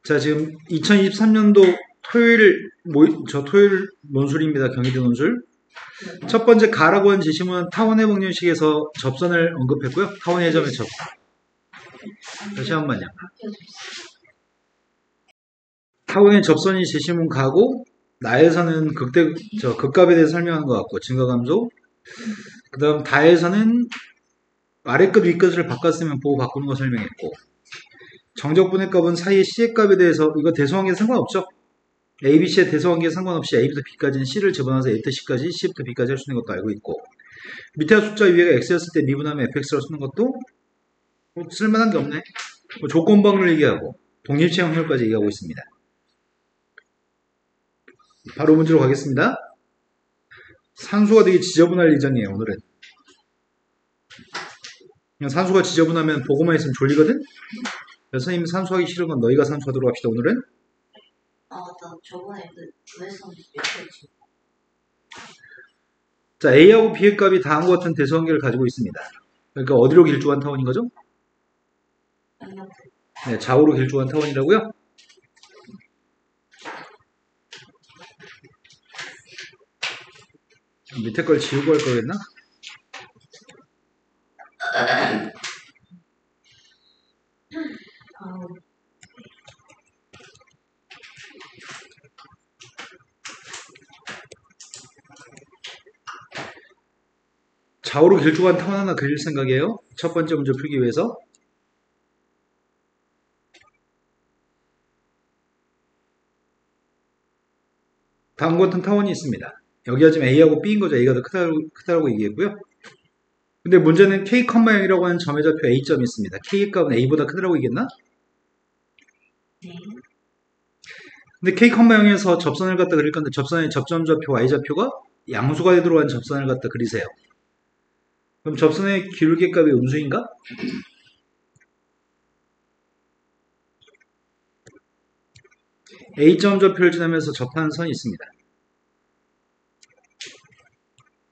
자, 지금 2023년도 토요일 논술입니다. 경희대 논술. 첫 번째 가라고 한 제시문은 타원의 방정식에서 접선을 언급했고요. 타원의 점의 접. 다시 한 번요. 타원의 접선이 제시문 가고, 나에서는 극값에 대해서 설명하는 것 같고, 증가감소. 그 다음 다에서는 아래끝 위끝을 바꿨으면 보고 바꾸는 거 설명했고, 정적분의 값은 사이의 C의 값에 대해서 이거 대소관계 상관없죠? A, B, C의 대소관계 상관없이 A부터 B까지는 C를 집어넣어서 A부터 C까지, C부터 B까지 할 수 있는 것도 알고 있고, 밑에 숫자 위에가 X였을 때 미분하면 FX로 쓰는 것도 뭐 쓸만한 게 없네. 뭐 조건방을 얘기하고 독립체 확률까지 얘기하고 있습니다. 바로 문제로 가겠습니다. 산수가 되게 지저분할 예정이에요. 오늘은 그냥 산수가 지저분하면 보고만 있으면 졸리거든? 그래서 선생님 산수하기 싫은 건 너희가 산수하도록 합시다. 오늘은 나 저번에 그 구했었는데 몇 개지? 자, A하고 B의 값이 다음과 같은 대소관계를 가지고 있습니다. 그러니까 어디로 길쭉한 타원인 거죠? 네, 좌우로 길쭉한 타원이라고요? 밑에 걸 지우고 할 거겠나? 좌우로 길쭉한 타원 하나 그릴 생각이에요. 첫 번째 문제 풀기 위해서. 다음과 같은 타원이 있습니다. 여기가 지금 A하고 B인 거죠. A가 더 크다고 얘기했고요. 근데 문제는 K, 0이라고 하는 점의 좌표 A점이 있습니다. K의 값은 A보다 크다고 얘기했나? 네. 근데 K, 0에서 접선을 갖다 그릴 건데 접선의 접점 좌표 Y좌표가 양수가 되도록 한 접선을 갖다 그리세요. 그럼 접선의 기울기 값이 음수인가? A점 좌표를 지나면서 접하는 선이 있습니다.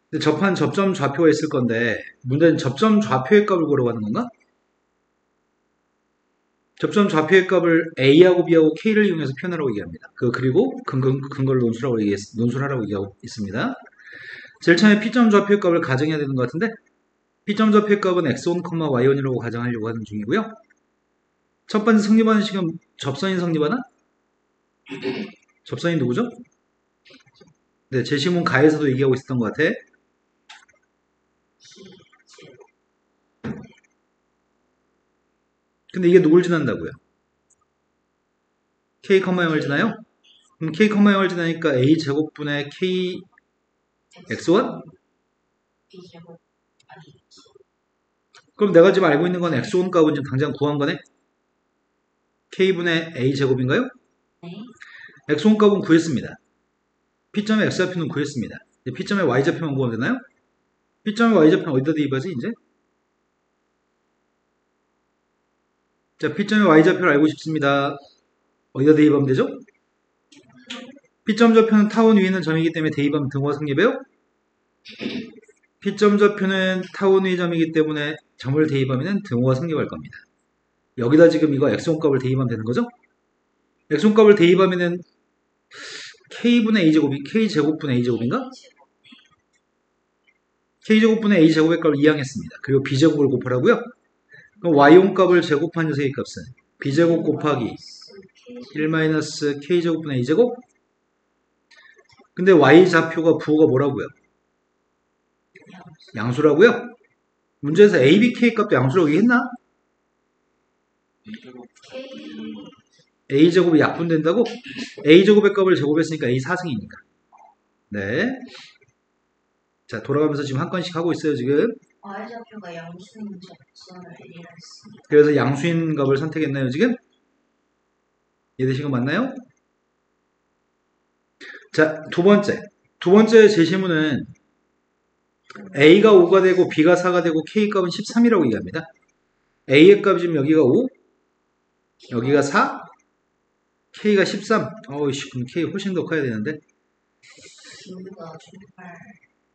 근데 접한 접점 좌표가 있을 건데 문제는 접점 좌표의 값을 구하러 가는 건가? 접점 좌표의 값을 A하고 B하고 K를 이용해서 표현하라고 얘기합니다. 그리고 근거를 논술하라고 얘기하고 있습니다. 제일 처음에 P점 좌표의 값을 가정해야 되는 것 같은데 P점 좌표의 값은 X1, Y1이라고 가정하려고 하는 중이고요. 첫 번째 성립하는 식은 접선인 성립하나? 접선이 누구죠? 네, 제시문 가에서도 얘기하고 있었던 것 같아. 근데 이게 누굴 지난다고요? K, 0을 지나요? 그럼 K, 0을 지나니까 A제곱분의 K X1? B제곱 아니 그럼 내가 지금 알고 있는 건 X1 값은 지금 당장 구한 거네? K분의 A제곱인가요? 네. X1 값은 구했습니다. P점의 X좌표는 구했습니다. 이제 P점의 Y좌표만 구하면 되나요? P점의 Y좌표는 어디다 대입하지 이제? 자, P점의 Y좌표를 알고 싶습니다. 어디다 대입하면 되죠? P점 좌표는 타원 위에 있는 점이기 때문에 대입하면 등호가 성립해요? P점 좌표는 타원 위의 점이기 때문에 점을 대입하면 등호가 성립할 겁니다. 여기다 지금 이거 X1 값을 대입하면 되는 거죠? X1 값을 대입하면은 K분의 A제곱이 K제곱분의 A제곱인가? K제곱분의 A제곱의 값을 이항했습니다. 그리고 B제곱을 곱하라고요? 그럼 Y1 값을 제곱한 녀석의 값은 B제곱 곱하기 1-K제곱분의 A제곱? 근데 Y좌표가 부호가 뭐라고요? 양수라고요? 문제에서 A, B, K 값도 양수라고 얘기했나? A제곱이 약분된다고? A제곱의 값을 제곱했으니까 A4승이니까. 네. 자, 돌아가면서 지금 한 건씩 하고 있어요, 지금. Y좌표가 양수인 접선을 이해했습니다. 그래서 양수인 값을 선택했나요, 지금? 이해되신 거 맞나요? 자, 두 번째 제시문은 A가 5가 되고 B가 4가 되고 K 값은 13이라고 얘기합니다. A의 값이 지금 여기가 5, 여기가 4, K가 13. 어이씨, 그럼 K 훨씬 더 커야 되는데. 비유가 정말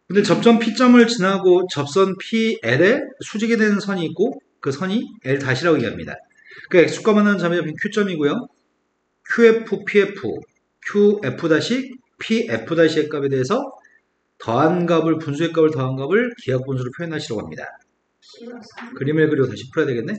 근데 접점 P점을 지나고 접선 PL에 수직이 되는 선이 있고 그 선이 L' 이라고 얘기합니다. 그 X값 만나는 점이 Q점이고요. QF, PF, QF-PF-의 값에 대해서 더한 값을, 분수의 값을 더한 값을 기하 분수로 표현하시라고 합니다. 그림을 그리고 다시 풀어야 되겠네?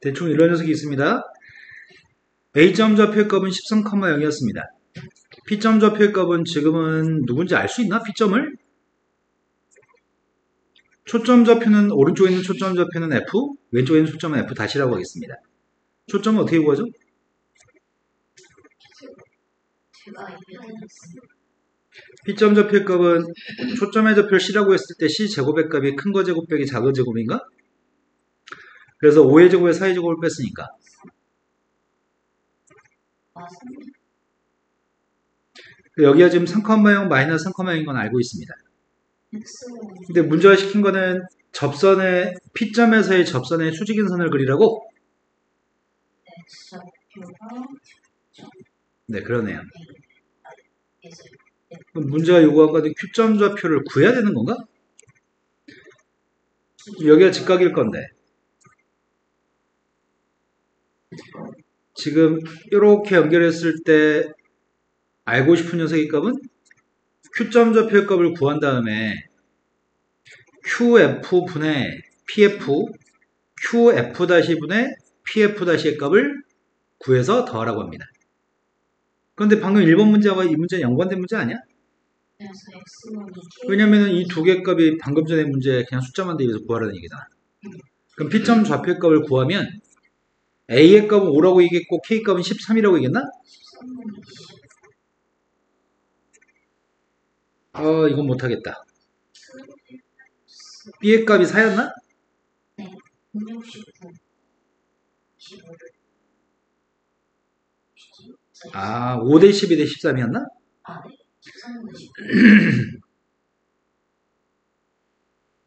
대충 이런 녀석이 있습니다. A점 좌표의 값은 13,0이었습니다. P점 좌표의 값은 지금은 누군지 알 수 있나? P점을? 초점 좌표는 오른쪽에 있는 초점 좌표는 F, 왼쪽에 있는 초점은 F 다시라고 하겠습니다. 초점은 어떻게 구하죠? 제가 이해했습니다. P점 좌표의 값은 초점의 좌표를 C라고 했을 때 C 제곱의 값이 큰 거 제곱 빼기 작은 제곱인가? 그래서 5의 제곱에 4의 제곱을 뺐으니까 맞습니다. 여기가 지금 3,0 마이너스 3,0인 건 알고 있습니다. X는 근데 문제가 시킨 거는 접선의 P점에서의 접선의 수직인선을 그리라고? X좌표가 네, 그러네요. A에서 그럼 문제가 요구한 거는 Q점 좌표를 구해야 되는 건가? 여기가 직각일 건데 지금 이렇게 연결했을 때 알고 싶은 녀석의 값은 Q점 좌표의 값을 구한 다음에 QF분의 PF, QF-분의 PF-의 값을 구해서 더하라고 합니다. 그런데 방금 1번 문제와 이 문제는 연관된 문제 아니야? 그래서 X는 왜냐면 이 두 개 값이 방금 전에 문제에 그냥 숫자만 대입해서 구하라는 얘기잖아. 그럼 P점 좌표의 값을 구하면 A의 값은 5라고 얘기했고 K 값은 13이라고 얘기했나? 13은 20. 이건 못하겠다. B의 값이 4였나? 네. 669. 25를. 5 대 12 대 13이었나? 아, 네. 13은 20.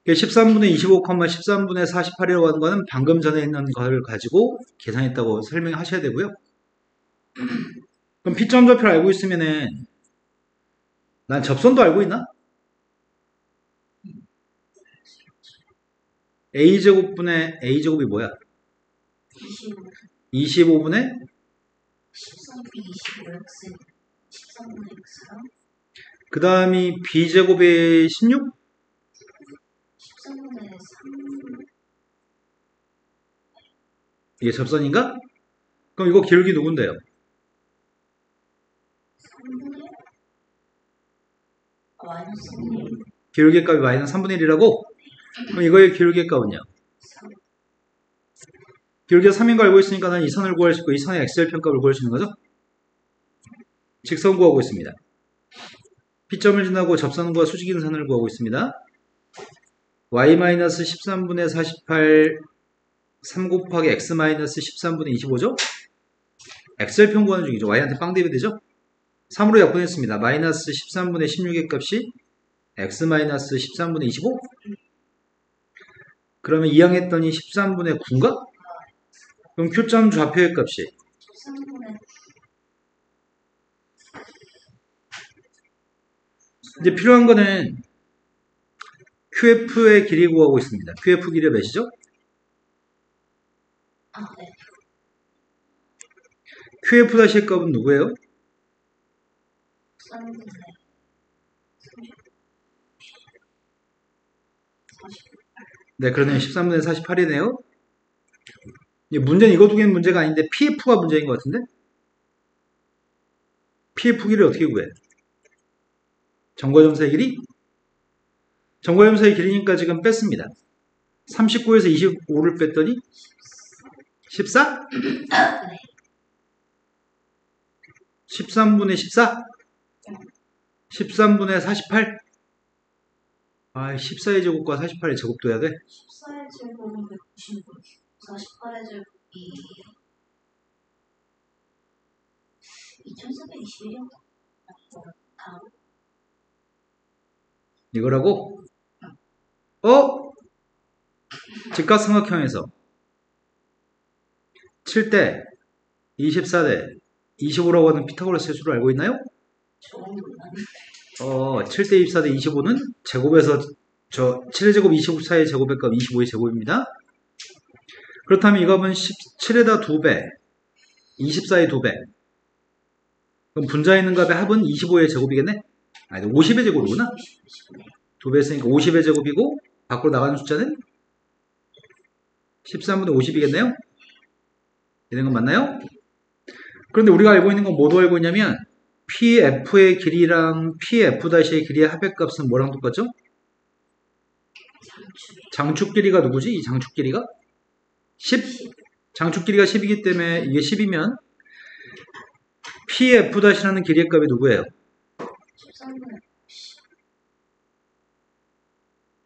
13분의 25, 13분의 48이라고 하는 거는 방금 전에 있는 걸 가지고 계산했다고 설명하셔야 되고요. 그럼 P점 좌표를 알고 있으면은 난 접선도 알고 있나? A제곱분의 A제곱이 뭐야? 25. 25분의 13이 25X. 13분의 X랑 그 다음이 B제곱이 16? 13분의 3. 이게 접선인가? 그럼 이거 기울기 누군데요? 3분의 마이너스 3분의 기울기 값이 마이너스 3분의 1이라고? 그럼 이거의 기울기 값은요? 3. 기울기가 3인 거 알고 있으니까 난 이 선을 구할 수 있고 이 선의 xl 평값을 구할 수 있는 거죠? 직선 구하고 있습니다. P점을 지나고 접선과 수직인선을 구하고 있습니다. y-13분의 48 3 곱하기 x-13분의 25죠? xl평 구하는 중이죠. y한테 빵 대비 되죠? 3으로 약분했습니다. 마이너스 13분의 16의 값이 x-13분의 25? 그러면 이항했더니 13분의 9인가? 그럼 Q점 좌표의 값이 13분의 이제 필요한 거는 QF의 길이 구하고 있습니다. QF 길이가 몇이죠? 네. QF-의 값은 누구예요? 13분의 네, 그러네요. 13분의 48이네요. 문제는 이거 두 개는 문제가 아닌데 PF가 문제인 것 같은데? PF 길이를 어떻게 구해? 정과점사의 길이? 정과점사의 길이니까 지금 뺐습니다. 39에서 25를 뺐더니 14? 13분의 14? 13분의 48? 14의 제곱과 48의 제곱도 해야 돼? 14의 제곱은 196. 48의 제곱이 2421이었다. 이거라고? 어? 직각삼각형에서 7대 24대 25라고 하는 피타고라스의 수를 알고 있나요? 7대 24대 25는 제곱에서 7의 제곱 24의 제곱의 값 25의 제곱입니다. 그렇다면 이 값은 17에다 2배, 24의 2배. 그럼 분자에 있는 값의 합은 25의 제곱이겠네? 아니, 50의 제곱이구나. 2배 했으니까 50의 제곱이고, 밖으로 나가는 숫자는 13분의 50이겠네요? 이런 건 맞나요? 그런데 우리가 알고 있는 건 뭐도 알고 있냐면, PF의 길이랑 PF''의 길이의 합의 값은 뭐랑 똑같죠? 장축 길이가 누구지? 이 장축 길이가? 10. 장축 길이가 10이기 때문에 이게 10이면 PF''라는 길이의 값이 누구예요?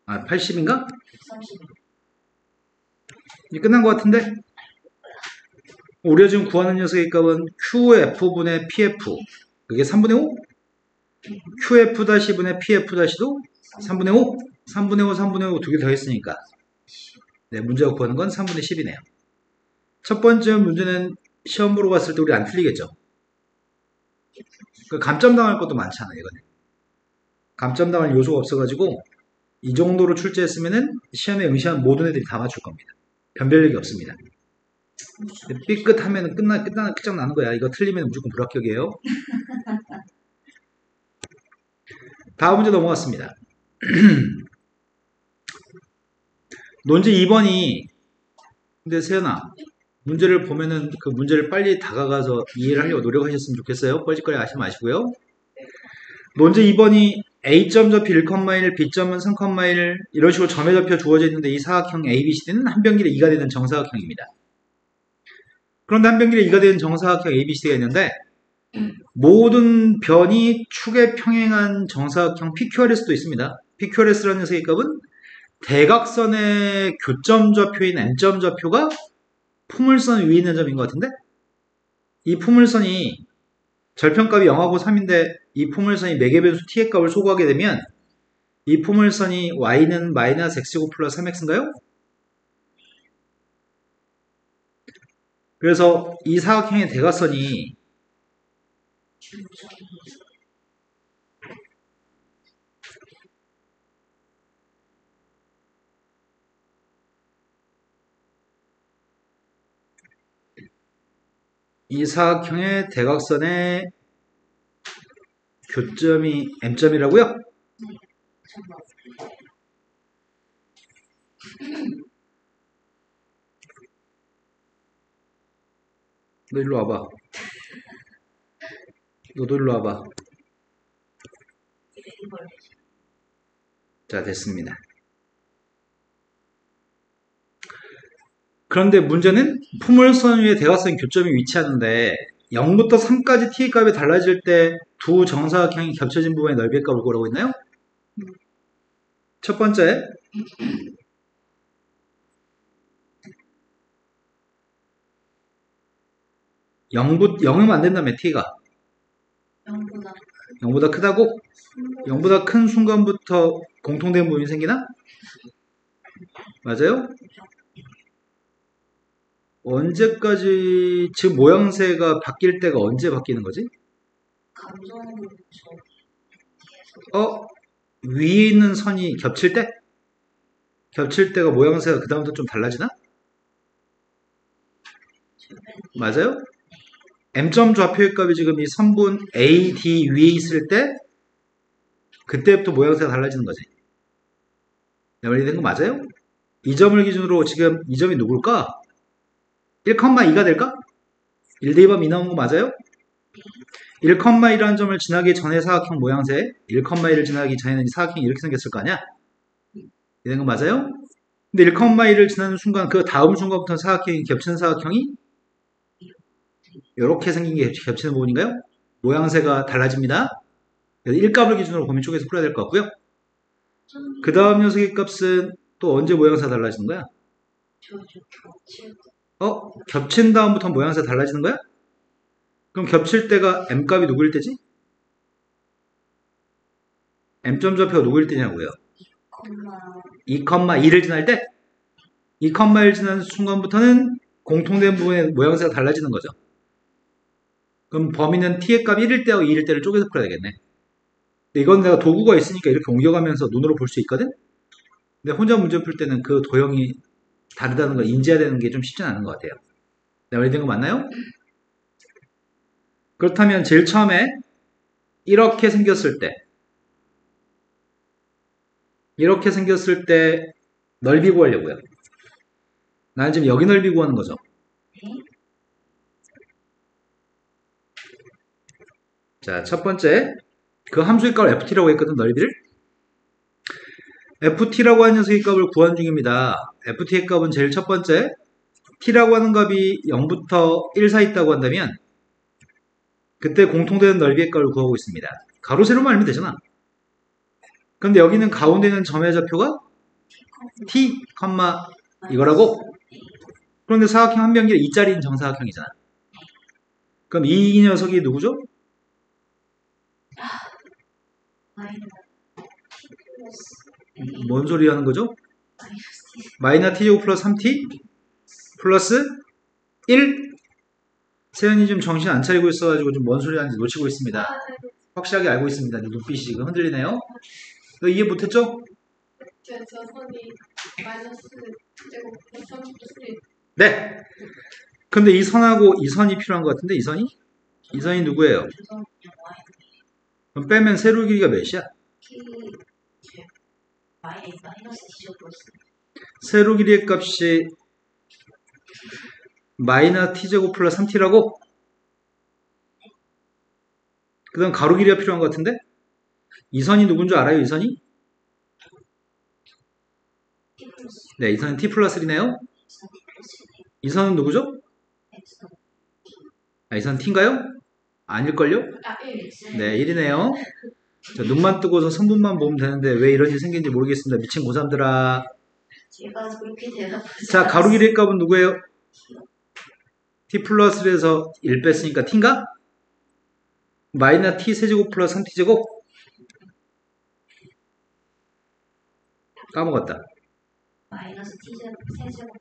13분의 80인가? 30. 이제 끝난 것 같은데? 우리가 지금 구하는 녀석의 값은 QF분의 PF. 그게 3분의 5? QF''분의 PF''도 3분의 5? 3분의 5, 3분의 5 두 개 더했으니까. 네, 문제가 구하는 건 3분의 10이네요. 첫 번째 문제는 시험 보러 갔을 때 우리 안 틀리겠죠? 감점 당할 것도 많잖아, 이거는. 감점 당할 요소가 없어가지고 이 정도로 출제했으면은 시험에 응시한 모든 애들이 다 맞출 겁니다. 변별력이 없습니다. 삐끗하면 끝장나는 거야. 이거 틀리면 무조건 불합격이에요. 다음 문제 넘어갔습니다. 논제 2번이 근데 세연아 문제를 보면은 그 문제를 빨리 다가가서 이해를 하려고 노력하셨으면 좋겠어요. 뻘짓거리 하지 마시고요. 논제 2번이 A점 좌표 1,1, B점은 3,1 이런 식으로 점에 접혀 주어져 있는데 이 사각형 ABCD는 한 변길에 2가 되는 정사각형입니다. 그런데 한 변길에 2가 되는 정사각형 ABCD가 있는데 모든 변이 축에 평행한 정사각형 PQRS도 있습니다. PQRS라는 녀석의 값은 대각선의 교점 좌표인 N점 좌표가 포물선 위에 있는 점인 것 같은데 이 포물선이 절편값이 0하고 3인데 이 포물선이 매개변수 t의 값을 소구하게 되면 이 포물선이 y는 마이너스 x제곱 플러스 3x인가요? 그래서 이 사각형의 대각선이 이 사각형의 대각선의 교점이 M점이라고요? 너 일로 와봐. 너도 일로 와봐. 자, 됐습니다. 그런데 문제는 포물선 위에 대각선 교점이 위치하는데 0부터 3까지 t의 값이 달라질 때 두 정사각형이 겹쳐진 부분의 넓이의 값을 구하라고 했나요? 첫 번째 0이면 안 된다며 t가 0보다 크다고? 0보다 큰 순간부터 공통된 부분이 생기나? 맞아요? 언제까지 즉 모양새가 바뀔 때가 언제 바뀌는 거지? 위에 있는 선이 겹칠 때? 겹칠 때가 모양새가 그 다음부터 좀 달라지나? 맞아요? M점 좌표의 값이 지금 이 선분 A, D 위에 있을 때 그때부터 모양새가 달라지는 거지. 내 말이 된 거 맞아요? 이 점을 기준으로 지금 이 점이 누굴까? 1,2가 될까? 1대2번 2 나온 거 맞아요? 1,2라는 점을 지나기 전에 사각형 모양새 1,2를 지나기 전에는 사각형이 이렇게 생겼을 거 아니야? 이런 거 맞아요? 근데 1,2를 지나는 순간 그 다음 순간부터 사각형이 겹치는 사각형이 이렇게 생긴 게 겹치는 부분인가요? 모양새가 달라집니다. 1값을 기준으로 범위 쪽에서 풀어야 될 것 같고요. 그 다음 녀석의 값은 또 언제 모양새가 달라지는 거야? 겹친 다음부터 모양새가 달라지는 거야? 그럼 겹칠 때가 m 값이 누구일 때지? m점 좌표가 누구일 때냐고요? 2,2를 지날 때? 2,1 지나는 순간부터는 공통된 부분의 모양새가 달라지는 거죠. 그럼 범위는 t의 값 1일 때하고 2일 때를 쪼개서 풀어야 되겠네. 근데 이건 내가 도구가 있으니까 이렇게 옮겨가면서 눈으로 볼 수 있거든? 근데 혼자 문제 풀 때는 그 도형이 다르다는 걸 인지해야 되는 게 좀 쉽진 않은 것 같아요. 내가 말된 거 맞나요? 그렇다면 제일 처음에 이렇게 생겼을 때 넓이 구하려고요. 나는 지금 여기 넓이 구하는 거죠. 자, 첫 번째 그 함수의 값을 ft라고 했거든, 넓이를. ft라고 하는 녀석의 값을 구한 중입니다. ft의 값은 제일 첫 번째 t라고 하는 값이 0부터 1 사이 있다고 한다면 그때 공통되는 넓이의 값을 구하고 있습니다. 가로 세로만 알면 되잖아. 근데 여기는 가운데 있는 점의 좌표가 t, 이거라고? 그런데 사각형 한 변기에 2짜리인 정사각형이잖아. 그럼 이 녀석이 누구죠? 뭔 소리 하는 거죠? 마이너스 t제곱 플러스 3t 플러스 1. 세연이 좀 정신 안 차리고 있어가지고 좀 뭔 소리 하는지 놓치고 있습니다. 확실하게 알고 있습니다. 눈빛이 지금 흔들리네요. 너 이해 못했죠? 저선이 마이너스 제곱 플러스 3 네. 근데 이 선하고 이 선이 필요한 것 같은데 이 선이 누구예요? 그럼 빼면 세로 길이가 몇이야? 세로 길이의 값이 마이너스 t제곱 플러스 3t라고? 그 다음 가로 길이가 필요한 것 같은데? 이 선이 누군 줄 알아요? 이 선이? 네, 이 선은 t 플러스 1이네요. 이 선은 누구죠? 아, 이 선은 t인가요? 아닐걸요? 네, 1이네요. 자, 눈만 뜨고서 선분만 보면 되는데 왜 이런 일이 생긴지 모르겠습니다. 미친 고3들아. 제가 그렇게 대답하지 자, 가로 길이의 값은 누구예요? t 플러스 1에서 1 뺐으니까 t인가? 마이너스 t 세제곱 플러스 3t제곱? 까먹었다. 마이너스 t제곱 세제곱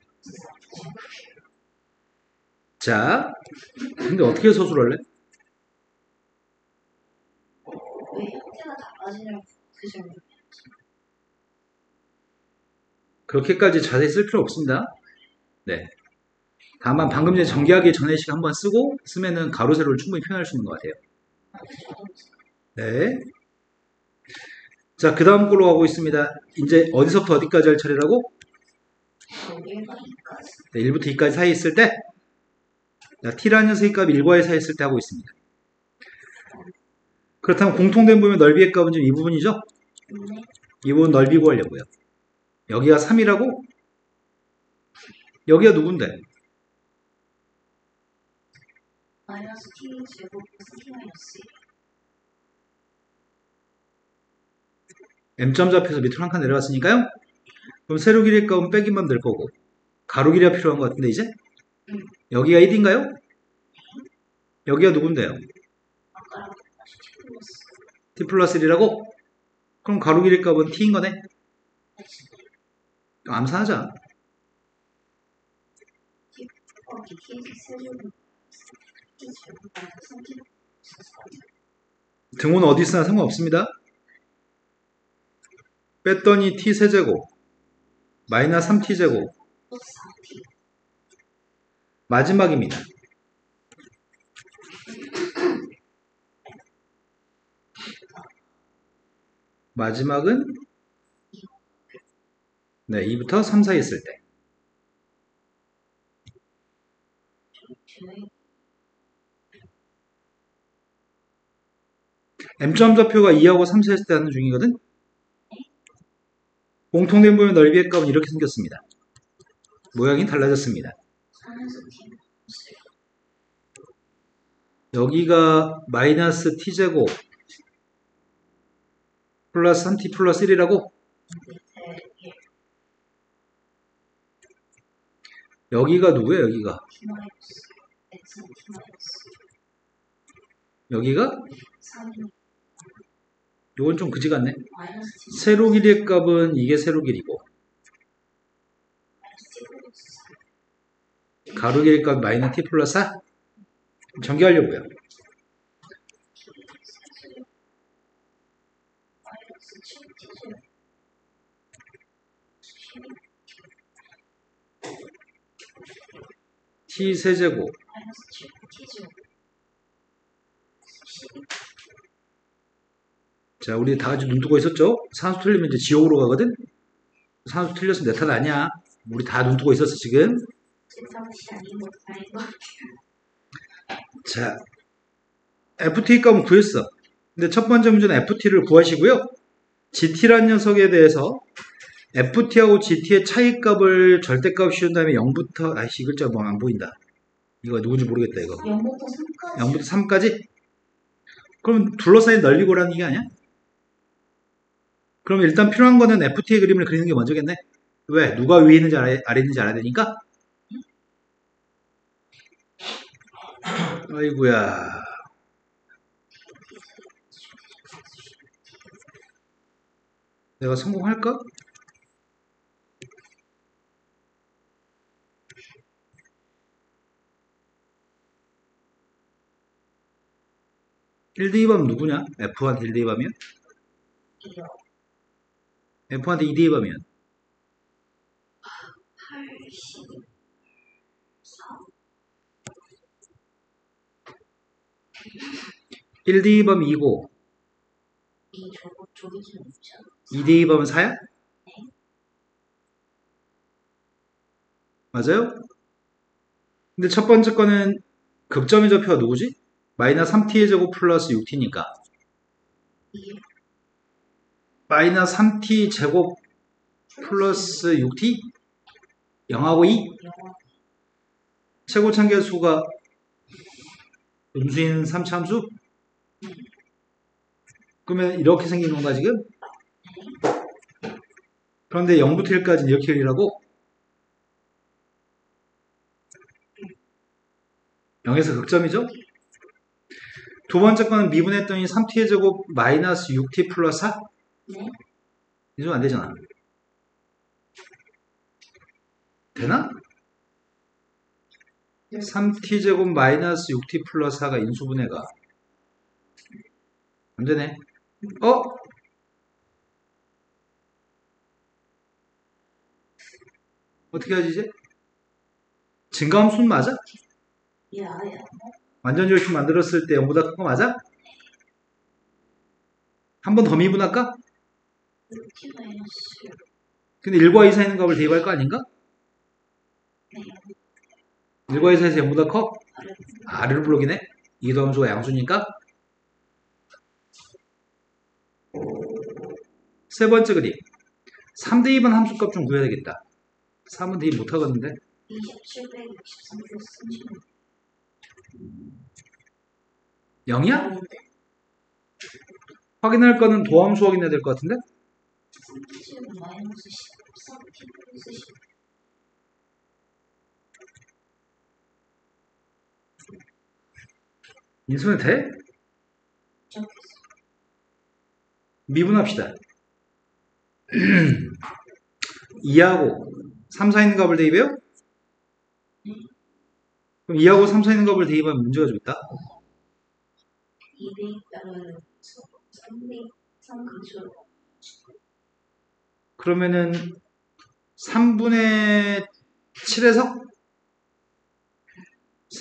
자, 근데 어떻게 서술할래? 왜 형태가 달라지냐고 그죠? 그렇게까지 자세히 쓸 필요 없습니다. 네. 다만 방금 전에 전개하기 전에식 한번 쓰면은 가로 세로를 충분히 표현할 수 있는 것 같아요. 네. 자, 그 다음 걸로 가고 있습니다. 이제 어디서부터 어디까지 할 차례라고? 1과 2까지 네, 1부터 2까지 사이에 있을 때, 자, t라는 녀석의 값이 1과 2 사이에 있을 때 하고 있습니다. 그렇다면 공통된 부분의 넓이의 값은 지금 이 부분이죠? 네. 이 부분 넓이 구하려고요. 여기가 3이라고? 여기가 누군데? 마이너스 t제곱 플러스 t 마이너스 m점 좌표에서 밑으로 한 칸 내려왔으니까요. 그럼 세로 길이의 값은 빼기만 될 거고 가로 길이가 필요한 것 같은데 이제? 여기가 1인가요? 여기가 누군데요? 아까랑 t 플러스 1이라고? 그럼 가로 길이의 값은 t인 거네? 암산하자. 더하기 t 세제곱 t제곱 마이너스 3t 등호는 어디 있으나 상관없습니다. 뺐더니 t 세제곱 마이너스 3t제곱 플러스 4t 마지막입니다. 마지막은 네, 2부터 3 사이 있을 때. m점 좌표가 2하고 3 사이 있을 때 하는 중이거든? 공통된 부분의 넓이의 값은 이렇게 생겼습니다. 모양이 달라졌습니다. 여기가 마이너스 t제곱 플러스 3t 플러스 1이라고? 여기가 누구예요? 여기가 여기가 3 요건 좀 그지 같네. 마이너스 t 세로 길이의 값은 이게 세로 길이고 마이너스 t 플러스 4 가로 길이의 값 마이너스 t 플러스 4. 전개하려고요. 마이너스 7t t 세제곱 마이너스 7t 자, 우리 다 같이 눈 뜨고 있었죠? 산수 틀리면 이제 지옥으로 가거든? 산수 틀렸으면 내 탓 아니야. 우리 다 눈 뜨고 있었어, 지금. 제3시 아니고 아닌 것 같아요. 자, FT 값은 구했어. 근데 첫 번째 문제는 FT를 구하시고요. GT란 녀석에 대해서 FT하고 GT의 차이값을 절대값 씌운 다음에 0부터, 아이씨, 이 글자 뭐 안 보인다. 이거 누군지 모르겠다, 이거. 0부터 3까지 0부터 3까지? 그럼 둘러싸인 넓이고라는 얘기 아니야? 그럼 일단 필요한 거는 FT의 그림을 그리는 게 먼저겠네. 왜? 누가 위에 있는지 아래 있는지 알아야 되니까? 아이고야. 내가 성공할까? 힐드 2밤 누구냐? F1 힐드 2밤이면? 이요. F1한테 2D 2밤이면? 84 1D 2밤 2고 이 저기 좀 있죠. 2D 2밤은 4야? 맞아요? 근데 첫 번째 거는 극점의 좌표가 누구지? 마이너스 3t의 제곱 플러스 6t니까 마이너스 3t 제곱 플러스 6t? 0하고 2? 영어 최고 참계수가 음수인 3차함수? 그러면 이렇게 생긴 건가 지금? 그런데 0부터 1까지는 이렇게 그리라고? 0에서 극점이죠? 두 번째 거는 미분했더니 3t의 제곱 마이너스 6t 플러스 4? 네. 이러면 안 되잖아. 되나? 3t 제곱 마이너스 6t 플러스 4가 인수분해가 안 되네. 어떻게 하지 이제? 증가함수는 맞아? 예, 아예 완전절수 만들었을 때 0보다 큰 거 맞아? 한 번 더 미분할까? t 마이너스 근데 1과 2 사이 있는 값을 대입할 거 아닌가? 네. 1과 2 사이에서 0보다 커? 아래 아래로 블록이네? 이동함수가 양수니까 세 번째 그림 3 대입은 함수값 좀 구해야 되겠다. 3은 대입 못하겠는데 2763 플러스 36 0이야? 확인할 거는 도함수 확인해야 될 것 같은데? 3t 마이너스 13t 플러스 10 인수는 돼? 적겠어. 미분합시다. 2하고 3 사이 있는 값을 대입해요? 그럼 2하고 3 사이 있는 값을 대입하면 문제가 좀 있다. 200 3강수로 그러면은 3분의 7에서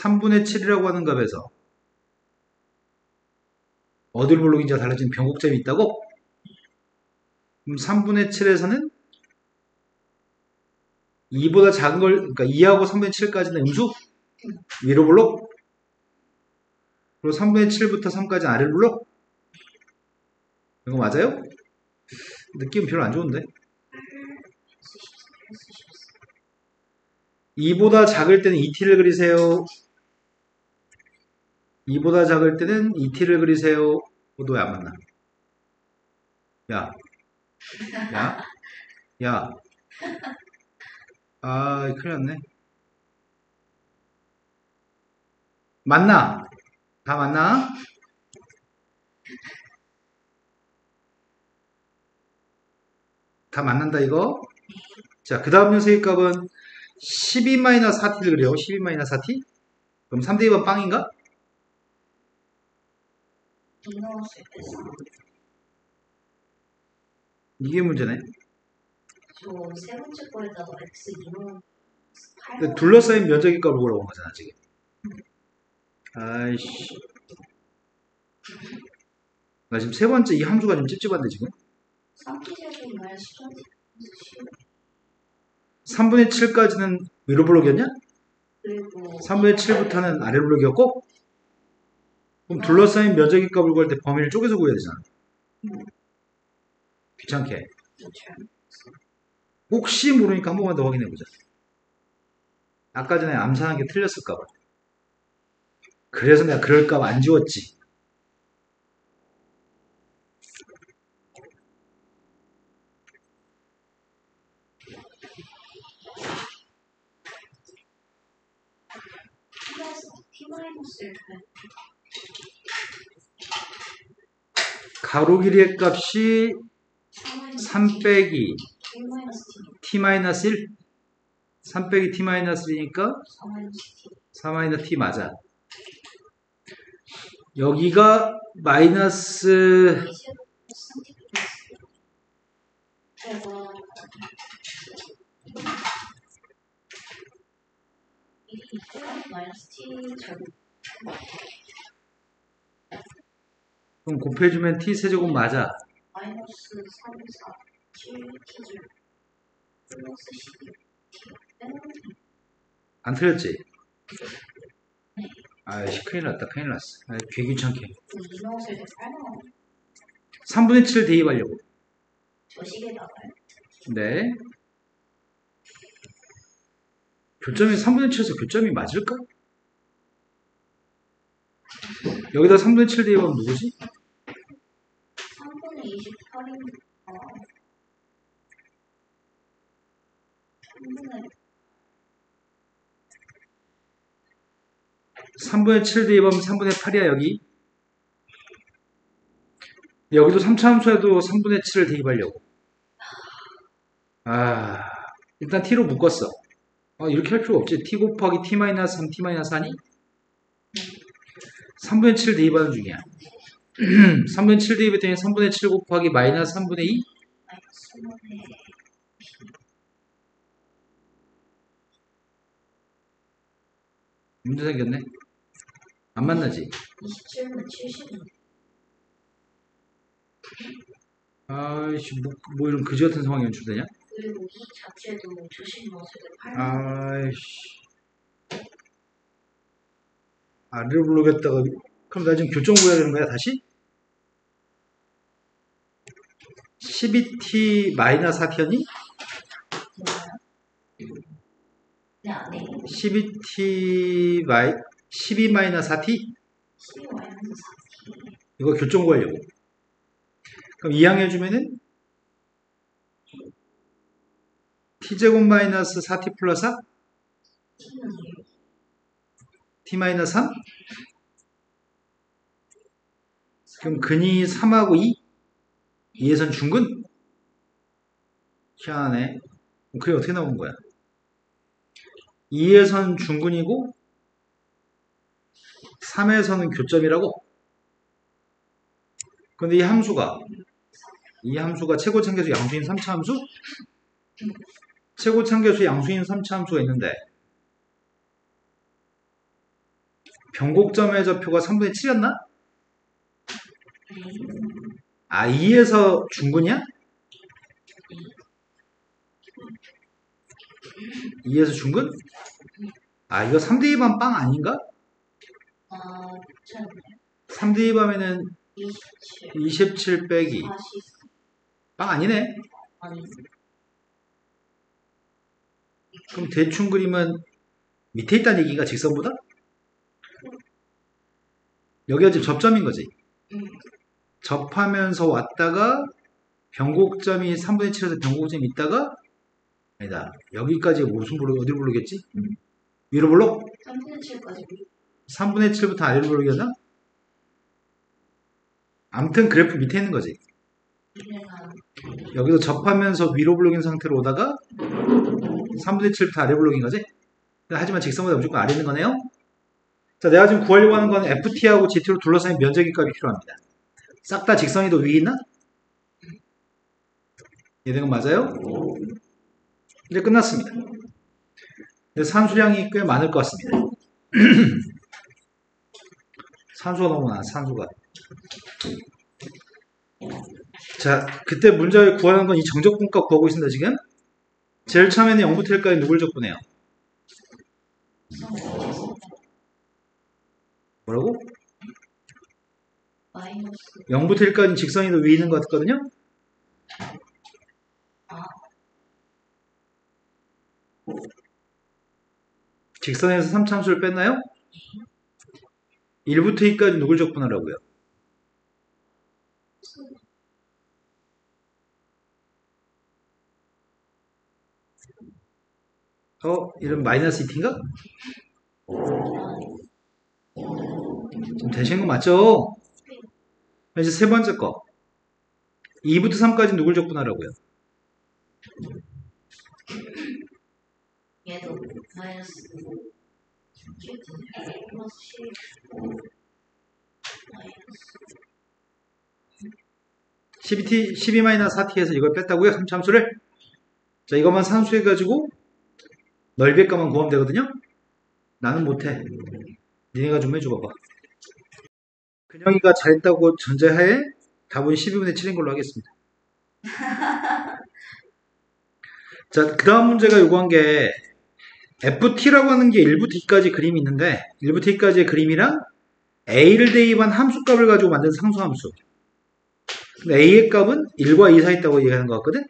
3분의 7이라고 하는 값에서 어딜 블록인지가 달라지는 변곡점이 있다고? 그럼 3분의 7에서는 2보다 작은 걸, 그러니까 2하고 3분의 7까지는 음수? 위로 블록? 그리고 3분의 7부터 3까지는 아래로 블록? 이거 맞아요? 느낌 별로 안 좋은데? 2보다 작을 때는 2t를 그리세요. 2보다 작을 때는 2t를 그리세요. 너 왜 안 맞나? 야. 야. 야. 아, 큰일 났네. 맞나? 다 맞나? 다 만난다 이거. 자, 그 다음 녀석의 값은 12-4t를 그래요. 12-4t? 그럼 3대2번 빵인가? 이 넣었을 때 4. 이게 문제네. 저 세 번째 거에다가 x 2 넣으면 8. 근데 둘러싸인 면적의 값을 물어본 거잖아 지금. 아이씨. 나 지금 세 번째 이 함수가 좀 찝찝한데 지금. 3t제곱 마이너스 10. 3분의 7까지는 위로 블록이었냐? 그리고 3분의 7부터는 아래 블록이었고? 그럼 둘러싸인 면적의 값을 구할 때 범위를 쪼개서 구해야 되잖아. 귀찮게. 혹시 모르니까 한 번만 더 확인해보자. 아까 전에 암산한 게 틀렸을까봐. 그래서 내가 그럴까봐 안 지웠지. t-1 가로 길이의 값이 3 빼기 t-1 3 빼기 t-1이니까 4-t 맞아. 여기가 마이너스 그래서 마이너스 t 제곱 그럼 곱해주면 t세제곱 맞아. 마이너스 3, 4, 7, t 제곱 플러스 12 안 틀렸지? 아이씨 큰일 났다 큰일 났어. 아, 개 귀찮게. 이 넣었을 때 8 나와요. 3분의 7 대입하려고. 저 식에다가요. 네. 교점이 3분의 7에서 교점이 맞을까? 여기다 3분의 7 대입하면 누구지? 3분의 28인 3분의 7 대입하면 3분의 8이야 여기. 여기도 3차 함수에도 3분의 7을 대입하려고. 아, 일단 t로 묶었어. 이렇게 할 필요 없지. t 곱하기 t-3 t-4니? 3분의 7 대입하는 중이야. 3분의 7 대입했더니 3분의 7 곱하기 마이너스 3분의 2? 문제 생겼네. 안 만나지? 27분 70분 아이씨, 뭐 이런 그지 같은 상황이 연출되냐? 그리고 이 자체도 조심 넣었을 때 8. 아이씨. 아래로 부르겠다가, 그럼 나 지금 교점 구해야 되는 거야, 다시? 12t-4t였니? 네, 안에 12t-4t? 12 마이너스 4t 이거 교점 구하려고. 그럼 이항해주면은 t제곱 마이너스 4t 플러스 4? t 마이너스 3? 그럼 근이 3하고 2? 2에선 중근? 희한하네. 그게 어떻게 나온 거야? 2에선 중근이고 3에서는 교점이라고? 근데 이 함수가 최고 참계수 양수인 3차 함수? 최고 참계수 양수인 3차 함수가 있는데 변곡점의 좌표가 3분의 7이었나? 아, 2에서 중근이야? 2에서 중근? 아, 이거 3대2반 빵 아닌가? 아, 3대2반에는 27 27 빼기 40 빵 아니네. 아니 그럼 대충 그림은 밑에 있다는 얘기가 직선보다? 여기가 지금 접점인 거지. 접하면서 왔다가 변곡점이 3분의 7에서 변곡점이 있다가 아니다. 여기까지 무슨 블록 어디로 부르겠지? 위로 블록? 3분의 7까지 3분의 7부터 아래로 부르겠나? 아무튼 그래프 밑에 있는 거지. 여기서 접하면서 위로 블록인 상태로 오다가 3분의 7부터 아래 블록인 거지. 하지만 직선보다 무조건 아래 있는 거네요. 자, 내가 지금 구하려고 하는 건 FT하고 GT로 둘러싸인 면적의 값이 필요합니다. 싹 다 직선이 더 위에 있나? 이해된 건 맞아요? 이제 끝났습니다. 근데 산수량이 꽤 많을 것 같습니다. 산수가 너무 많아, 산수가. 자, 그때 문제를 구하는 건 이 정적분값 구하고 있습니다, 지금. 제일 처음에는 0부터 1까지 누굴 적분해요? 뭐라고? 0부터 1까지는 직선이 더 위에 있는 것 같거든요? 직선에서 3참수를 뺐나요? 1부터 2까지 누굴 적분하라고요? 이런 마이너스 2t인가? 지금 대신 거 맞죠? 이제 세 번째 거. 2부터 3까지 누굴 적분하라고요? 얘도 마이너스 플러스 12-4t에서 이걸 뺐다고요? 3참수를? 자, 이것만 산수해가지고 넓이의 값만 구하면 되거든요? 나는 못해. 니네가 좀 해줘봐봐. 근영이가 잘했다고 전제하에 답은 12분의 7인 걸로 하겠습니다. 자, 그 다음 문제가 요구한 게 FT라고 하는 게 1부터 2까지 그림이 있는데 1부터 2까지의 그림이랑 A를 대입한 함수값을 가지고 만든 상수함수. 근데 A의 값은 1과 2 사이 있다고 얘기하는 것 같거든?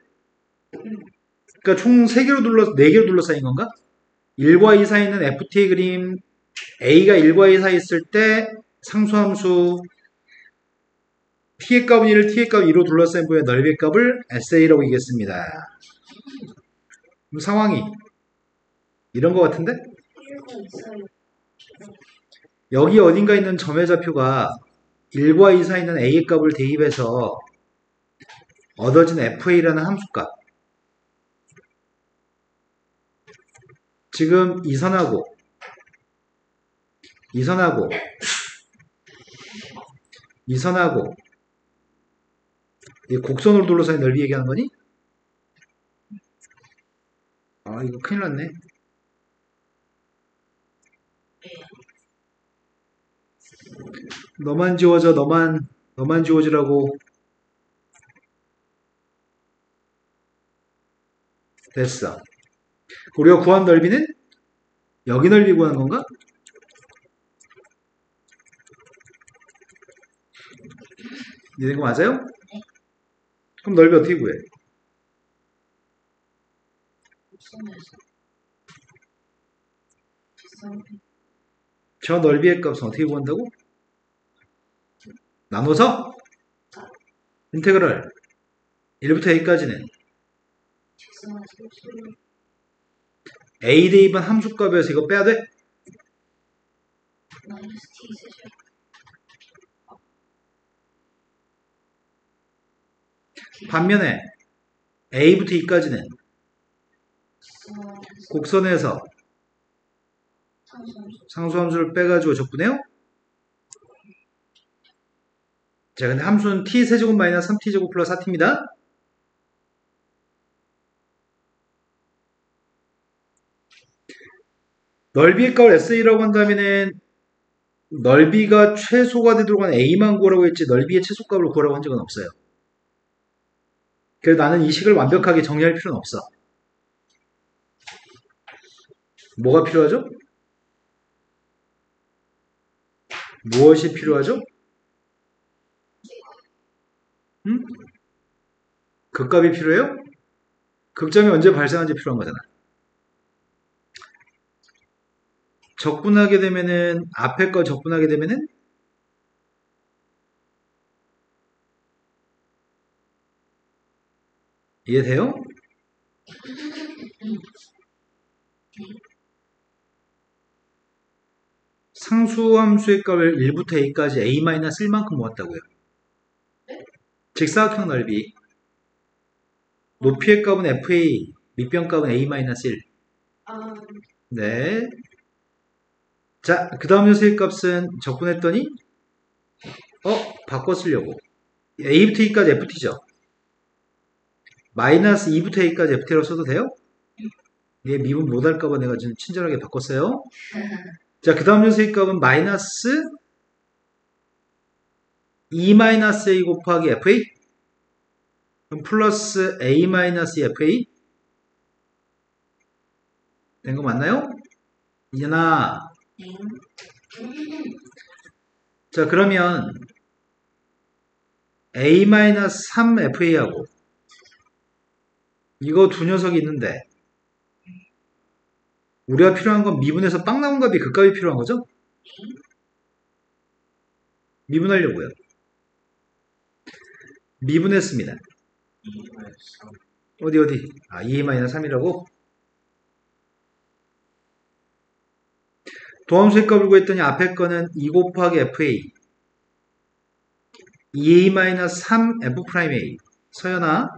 그러니까 총 4개로 둘러싸인 건가? 1과 2 사이 있는 FT의 그림 A가 1과 2 사이 있을 때 상수함수 T의 값은 1, T의 값은 2로 둘러싸인 부분의 넓이의 값을 SA라고 얘기했습니다. 그럼 상황이 이런 것 같은데? 1과 있어요. 여기 어딘가 있는 점의 좌표가 1과 2 사이 있는 A의 값을 대입해서 얻어진 FA라는 함수값. 지금 이선하고 이 곡선으로 둘러싸인 넓이 얘기하는 거니? 아, 이거 큰일 났네. 너만 지워져, 너만 지워지라고. 됐어. 우리가 구한 넓이는 여기 넓이 구하는 건가? 이해된 거 맞아요? 그럼 넓이 어떻게 구해? 저 넓이의 값은 어떻게 구한다고? 나눠서? 인테그럴 1부터 A까지는 A 대입은 함수값에서 이거 빼야 돼? 마이너스 T 있으죠. 반면에 A부터 E까지는 곡선에서 상수함수를 빼가지고 적분해요? 자, 근데 함수는 t세제곱 마이너스 3t제곱 플러스 4t입니다. 넓이의 값을 SA라고 한다면은 넓이가 최소가 되도록 한 A만 구하라고 했지 넓이의 최소값을 구하라고 한 적은 없어요. 그래서 나는 이 식을 완벽하게 정리할 필요는 없어. 뭐가 필요하죠? 무엇이 필요하죠? 극값이 필요해요? 극점이 언제 발생한지 필요한 거잖아. 적분하게 되면은 앞에 거 적분하게 되면은 이해돼요? 상수함수의 값을 1부터 A까지 A-1만큼 모았다고요. 직사각형 넓이. 높이의 값은 FA, 밑변 값은 A-1. 아, 네. 자, 그 다음 녀석의 값은 적분했더니, 바꿔 쓰려고. A부터 E까지 FT죠. 마이너스 2부터 A까지 FT라고 써도 돼요? 얘 미분 못할까봐 내가 지금 친절하게 바꿨어요. 자, 그 다음 녀석의 값은 마이너스 2-A 곱하기 FA? 그럼 플러스 A-FA? 된 거 맞나요? 이제나. 자, 그러면 A-3FA하고 이거 두 녀석이 있는데 우리가 필요한 건 미분에서 빵 나온 값이 그 값이 필요한 거죠? 미분하려고요. 미분했습니다. 어디? 2-3이라고? 도함수의 값을 구했더니 앞에 거는 2 곱하기 FA 2A-3F'A 서연아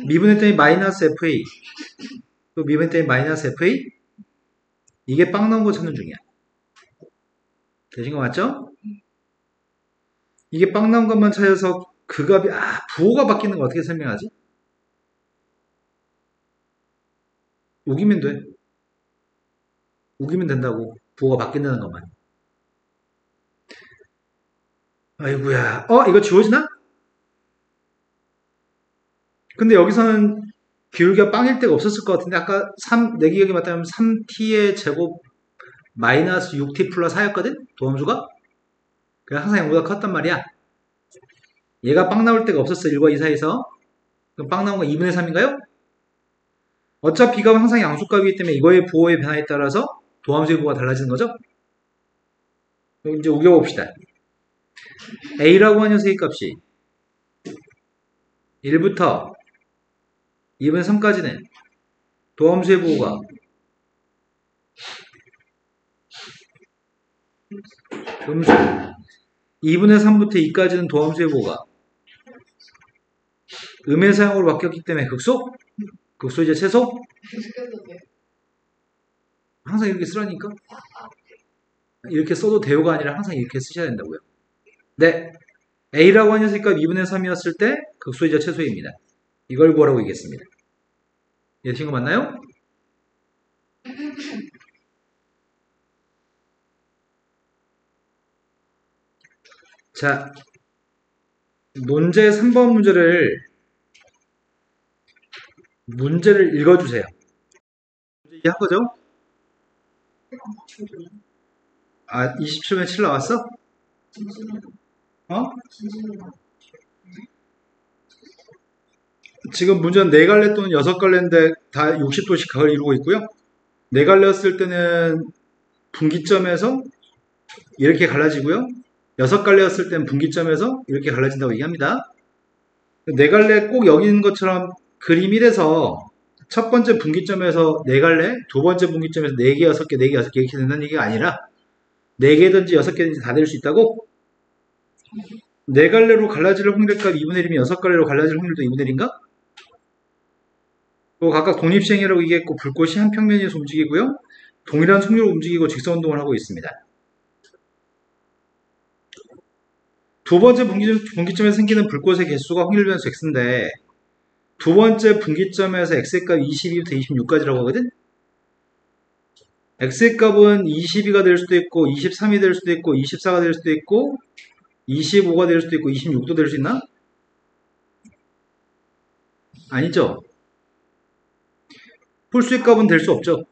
미분했더니 마이너스 FA 또 미분했더니 마이너스 FA 이게 빵 나온 거 찾는 중이야. 되신 거 맞죠? 이게 빵 나온 것만 찾아서 그 값이 부호가 바뀌는 거 어떻게 설명하지? 우기면 돼. 우기면 된다고. 부호가 바뀐다는 것만. 아이고야. 이거 지워지나? 근데 여기서는 기울기가 빵일 데가 없었을 것 같은데 아까 내 기억이 맞다면 3t의 제곱 마이너스 6t 플러스 4였거든? 도함수가? 그냥 항상 0보다 컸단 말이야. 얘가 빵 나올 데가 없었어. 1과 2 사이에서. 그럼 빵 나온 건 2분의 3인가요? 어차피 이값은 항상 양수값이기 때문에 이거의 부호의 변화에 따라서 도함수의 부호가 달라지는 거죠? 그럼 이제 우겨봅시다. A라고 하는 녀석의 값이 1부터 2분의 3까지는 도함수의 부호가 음수 2분의 3부터 2까지는 도함수의 부호가 음의 사용으로 바뀌었기 때문에 극소? 극소이자 최소? 그래도 돼. 항상 이렇게 쓰라니까? 이렇게 써도 돼요가 아니라 항상 이렇게 쓰셔야 된다고요. 네. A라고 하는 녀석이 2분의 3이었을 때 극소이자 최소입니다. 이걸 구하라고 얘기했습니다. 이해되신 거 맞나요? 자, 논제 3번 문제를 읽어주세요. 문제 이해한 거죠? 27분에 7 나왔어? 지금 문제는 4갈래 또는 6갈래인데 다 60도씩 각을 이루고 있고요. 4갈래였을 때는 분기점에서 이렇게 갈라지고요. 6갈래였을 때는 분기점에서 이렇게 갈라진다고 얘기합니다. 4갈래 꼭 여기 있는 것처럼 그림 1에서 첫 번째 분기점에서 4갈래, 두 번째 분기점에서 4개, 6개, 4개, 6개 이렇게 된다는 얘기가 아니라 4개든지 6개든지 다 될 수 있다고? 4갈래로 갈라질 확률값 2분의 1이면 6갈래로 갈라질 확률도 2분의 1인가? 또 각각 독립시행이라고 얘기했고 불꽃이 한 평면에서 움직이고요. 동일한 속력으로 움직이고 직선운동을 하고 있습니다. 두 번째 분기점에서 생기는 불꽃의 개수가 확률 변수 x인데 두 번째 분기점에서 x의 값 22부터 26까지라고 하거든? x의 값은 22가 될 수도 있고 23이 될 수도 있고 24가 될 수도 있고 25가 될 수도 있고 26도 될 수 있나? 아니죠? 홀수의 값은 될 수 없죠.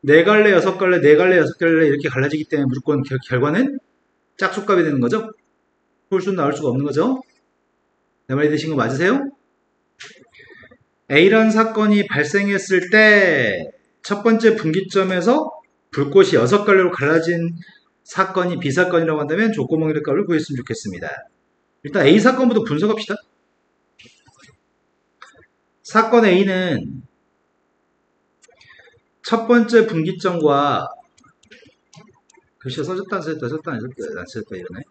4갈래, 6갈래, 4갈래, 6갈래 이렇게 갈라지기 때문에 무조건 결과는 짝수값이 되는 거죠. 홀수는 나올 수가 없는 거죠. 내 말이 되신 거 맞으세요? A라는 사건이 발생했을 때 첫 번째 분기점에서 불꽃이 6갈래로 갈라진 사건이 B사건이라고 한다면 족구멍이의 값을 구했으면 좋겠습니다. 일단 A 사건부터 분석합시다. 사건 A는 첫 번째 분기점과 글씨가 써졌다 안 써졌다 이러네.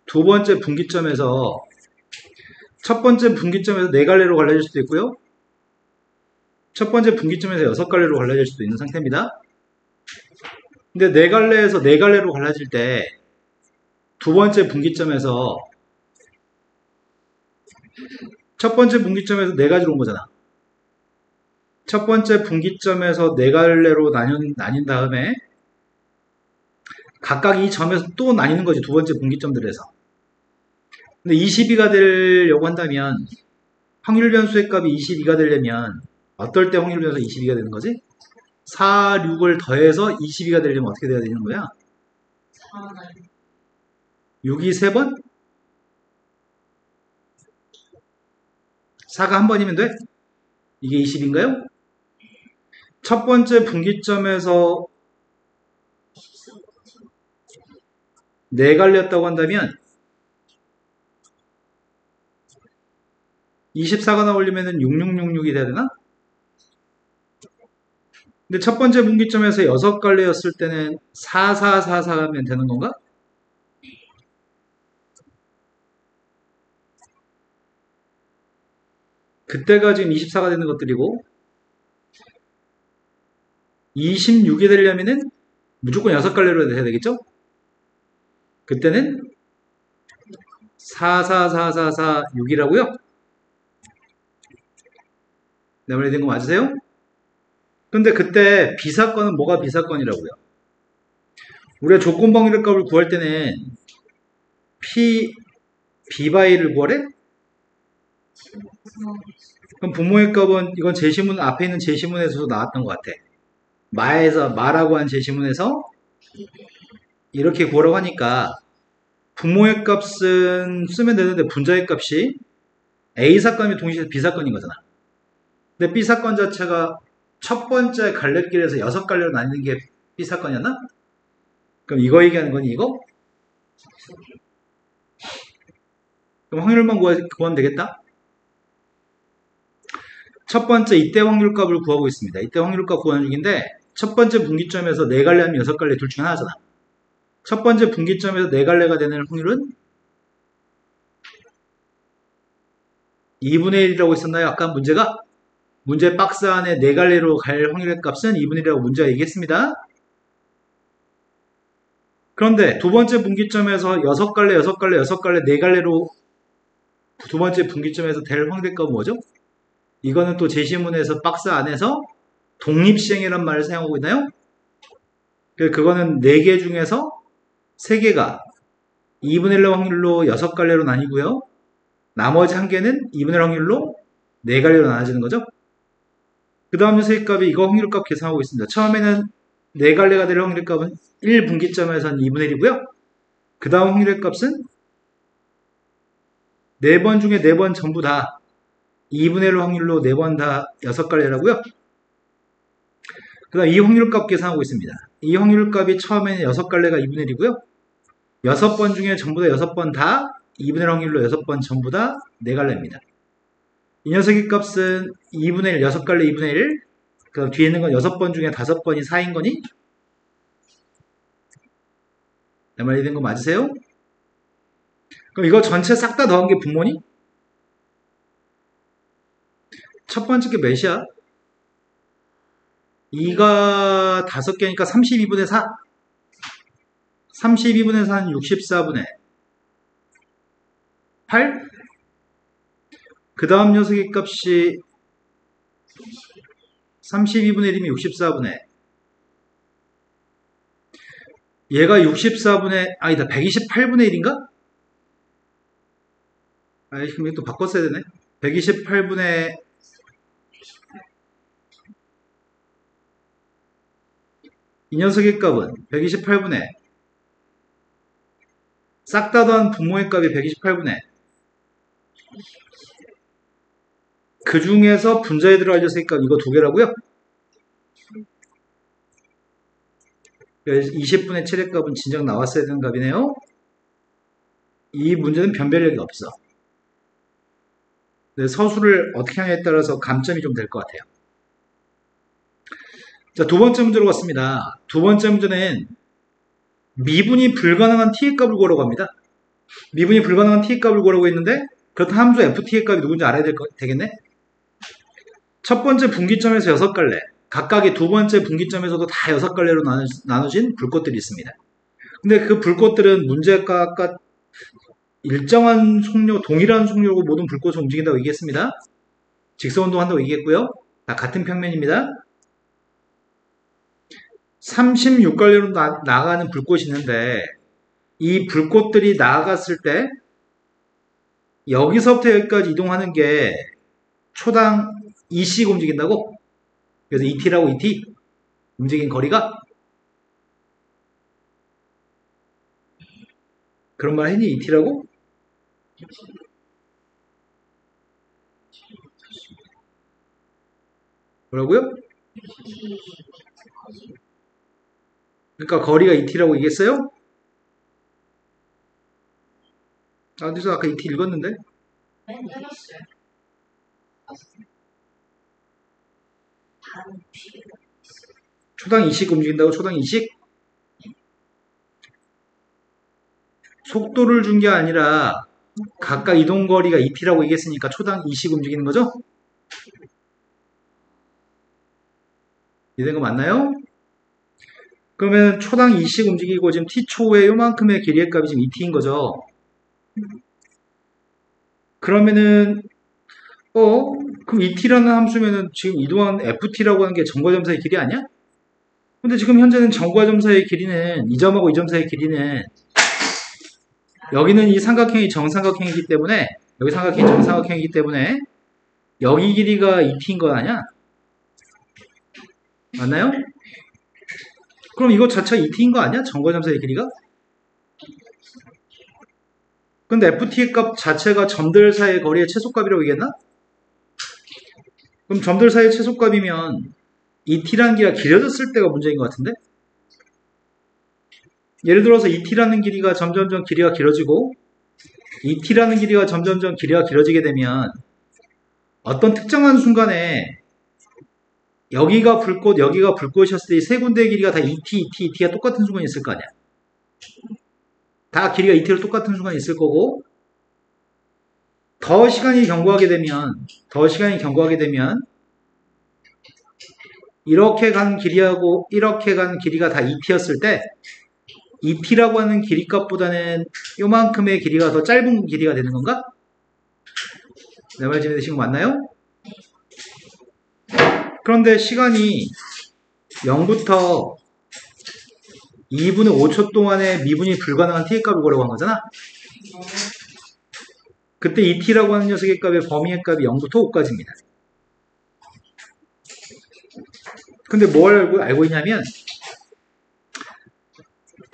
두 번째 분기점에서 첫 번째 분기점에서 네 갈래로 갈라질 수도 있고요. 첫 번째 분기점에서 여섯 갈래로 갈라질 수도 있는 상태입니다. 근데 네 갈래에서 네 갈래로 갈라질 때 두 번째 분기점에서 첫 번째 분기점에서 네 가지로 온 거잖아. 첫 번째 분기점에서 네 갈래로 나뉜 다음에 각각 이 점에서 또 나뉘는 거지. 두 번째 분기점들에서. 근데 22가 되려고 한다면 확률 변수의 값이 22가 되려면 어떨 때 확률 변수가 22가 되는 거지? 4, 6을 더해서 22가 되려면 어떻게 돼야 되는 거야? 6이 3번? 4가 한 번이면 돼? 이게 20인가요? 첫 번째 분기점에서 4갈래였다고 한다면 24가 나오려면 6666이 돼야 되나? 근데 첫 번째 분기점에서 6갈래였을 때는 4444 하면 되는 건가? 그때가 지금 24가 되는 것들이고 26이 되려면은 무조건 6갈래로 해야 되겠죠? 그때는 444446이라고요? 내 말이 된 거 맞으세요? 근데 그때 B사건은 뭐가 B사건이라고요? 우리가 조건 확률의 값을 구할 때는 B바이를 구하래? 그럼 분모의 값은 이건 제시문 앞에 있는 제시문에서도 나왔던 것 같아. 마라고 한 제시문에서 이렇게 구하라고 하니까 분모의 값은 쓰면 되는데 분자의 값이 A사건이 동시에 B사건인 거잖아. 근데 B사건 자체가 첫 번째 갈래길에서 6갈래로 나뉘는 게 B사건이었나? 그럼 이거 얘기하는 거니 이거? 그럼 확률만 구하면 되겠다? 첫 번째 이때 확률값을 구하고 있습니다. 이때 확률값 구하는 중인데 첫 번째 분기점에서 4갈래 하면 6갈래 둘 중에 하나잖아. 첫 번째 분기점에서 4갈래가 되는 확률은 2분의 1이라고 했었나요? 아까 문제가? 문제 박스 안에 4갈래로 갈 확률의 값은 2분의 1이라고 문제가 얘기했습니다. 그런데 두 번째 분기점에서 6갈래, 6갈래, 6갈래, 4갈래로 두 번째 분기점에서 될 확률의 값은 뭐죠? 이거는 또 제시문에서 박스 안에서 독립시행이란 말을 사용하고 있나요? 그거는 4개 중에서 3개가 2분의 1 확률로 6갈래로 나뉘고요. 나머지 1개는 2분의 1 확률로 4갈래로 나눠지는 거죠. 그 다음 녀석의 값이 이거 확률값 계산하고 있습니다. 처음에는 4갈래가 될 확률의 값은 1분기점에서는 2분의 1이고요. 그 다음 확률의 값은 4번 중에 4번 전부 다 2분의 1 확률로 4번 다 6갈래라고요. 그 다음 이 확률값 계산하고 있습니다. 이 확률값이 처음에는 6갈래가 2분의 1이고요. 6번 중에 전부 다 6번 다 2분의 1 확률로 6번 전부 다 4갈래입니다. 이 녀석의 값은 2분의 1, 6갈래 2분의 1. 그 다음 뒤에 있는 건 6번 중에 5번이 4인 거니? 내 말이 된 거 맞으세요? 그럼 이거 전체 싹 다 더한 게 분모니? 첫 번째 게 몇이야? 2가 5개니까 32분의 4. 32분의 4는 64분의 8. 그 다음 녀석의 값이 32분의 1이면 64분의 얘가 64분의 아니다 128분의 1인가? 아이 그럼 또 바꿨어야 되네. 128분의 이 녀석의 값은 128분의 싹 다 더한 분모의 값이 128분의 그 중에서 분자에 들어갈 녀석의 값 이거 두 개라고요? 20분의 7의 값은 진작 나왔어야 되는 값이네요. 이 문제는 변별력이 없어. 서술을 어떻게 하냐에 따라서 감점이 좀 될 것 같아요. 자, 두 번째 문제로 갔습니다. 두 번째 문제는 미분이 불가능한 t의 값을 구하라고 합니다. 미분이 불가능한 t의 값을 구하라고 했는데 그렇다면 함수 ft의 값이 누군지 알아야 되겠네. 첫 번째 분기점에서 6갈래, 각각의 두 번째 분기점에서도 다 6갈래로 나눠진 불꽃들이 있습니다. 근데 그 불꽃들은 문제가 아까 일정한 속력, 동일한 속력으로 모든 불꽃을 움직인다고 얘기했습니다. 직선운동 한다고 얘기했고요. 다 같은 평면입니다. 36갈래로 나가는 불꽃이 있는데 이 불꽃들이 나아갔을 때 여기서부터 여기까지 이동하는 게 초당 2씩 움직인다고? 그래서 ET라고 ET? 움직인 거리가? 그런 말 했니? ET라고? 뭐라고요? 그러니까 거리가 ET라고 얘기했어요? 어디서 아까 ET 읽었는데? 해봤어요. 초당 2씩 움직인다고? 초당 2씩? 속도를 준 게 아니라 각각 이동거리가 ET라고 얘기했으니까 초당 2씩 움직이는 거죠? 이해된 거 맞나요? 그러면 초당 2씩 움직이고 지금 t초에 요만큼의 길이의 값이 지금 ET인 거죠? 그러면은 그럼 ET라는 함수면은 지금 이동한 FT라고 하는 게 점과 점 사이의 길이 아니야? 근데 지금 현재는 점과 점 사이의 길이는 이 점하고 이 점 사이의 길이는 여기는 이 삼각형이 정삼각형이기 때문에 여기 삼각형이 정삼각형이기 때문에 여기 길이가 ET인 거 아니야? 맞나요? 그럼 이거 자체가 ET인 거 아니야? 점과 점 사이의 길이가? 근데 FT의 값 자체가 점들 사이의 거리의 최소값이라고 얘기했나? 그럼 점들 사이의 최소값이면 ET라는 길이가 길어졌을 때가 문제인 것 같은데? 예를 들어서 ET라는 길이가 점점점 길이가 길어지고 ET라는 길이가 점점점 길이가 길어지게 되면 어떤 특정한 순간에 여기가 불꽃, 여기가 불꽃이었을 때 이 세 군데의 길이가 다 ET가 똑같은 순간이 있을 거 아니야. 다 길이가 ET로 똑같은 순간이 있을 거고 더 시간이 경과하게 되면 이렇게 간 길이하고 이렇게 간 길이가 다 ET였을 때 ET라고 하는 길이값보다는 요만큼의 길이가 더 짧은 길이가 되는 건가? 내 말 이해되신 거 맞나요? 그런데 시간이 0부터 2분의 5초 동안에 미분이 불가능한 t의 값을 구하라고 한 거잖아? 그때 ET라고 하는 녀석의 값의 범위의 값이 0부터 5까지입니다. 근데 뭘 알고 있냐면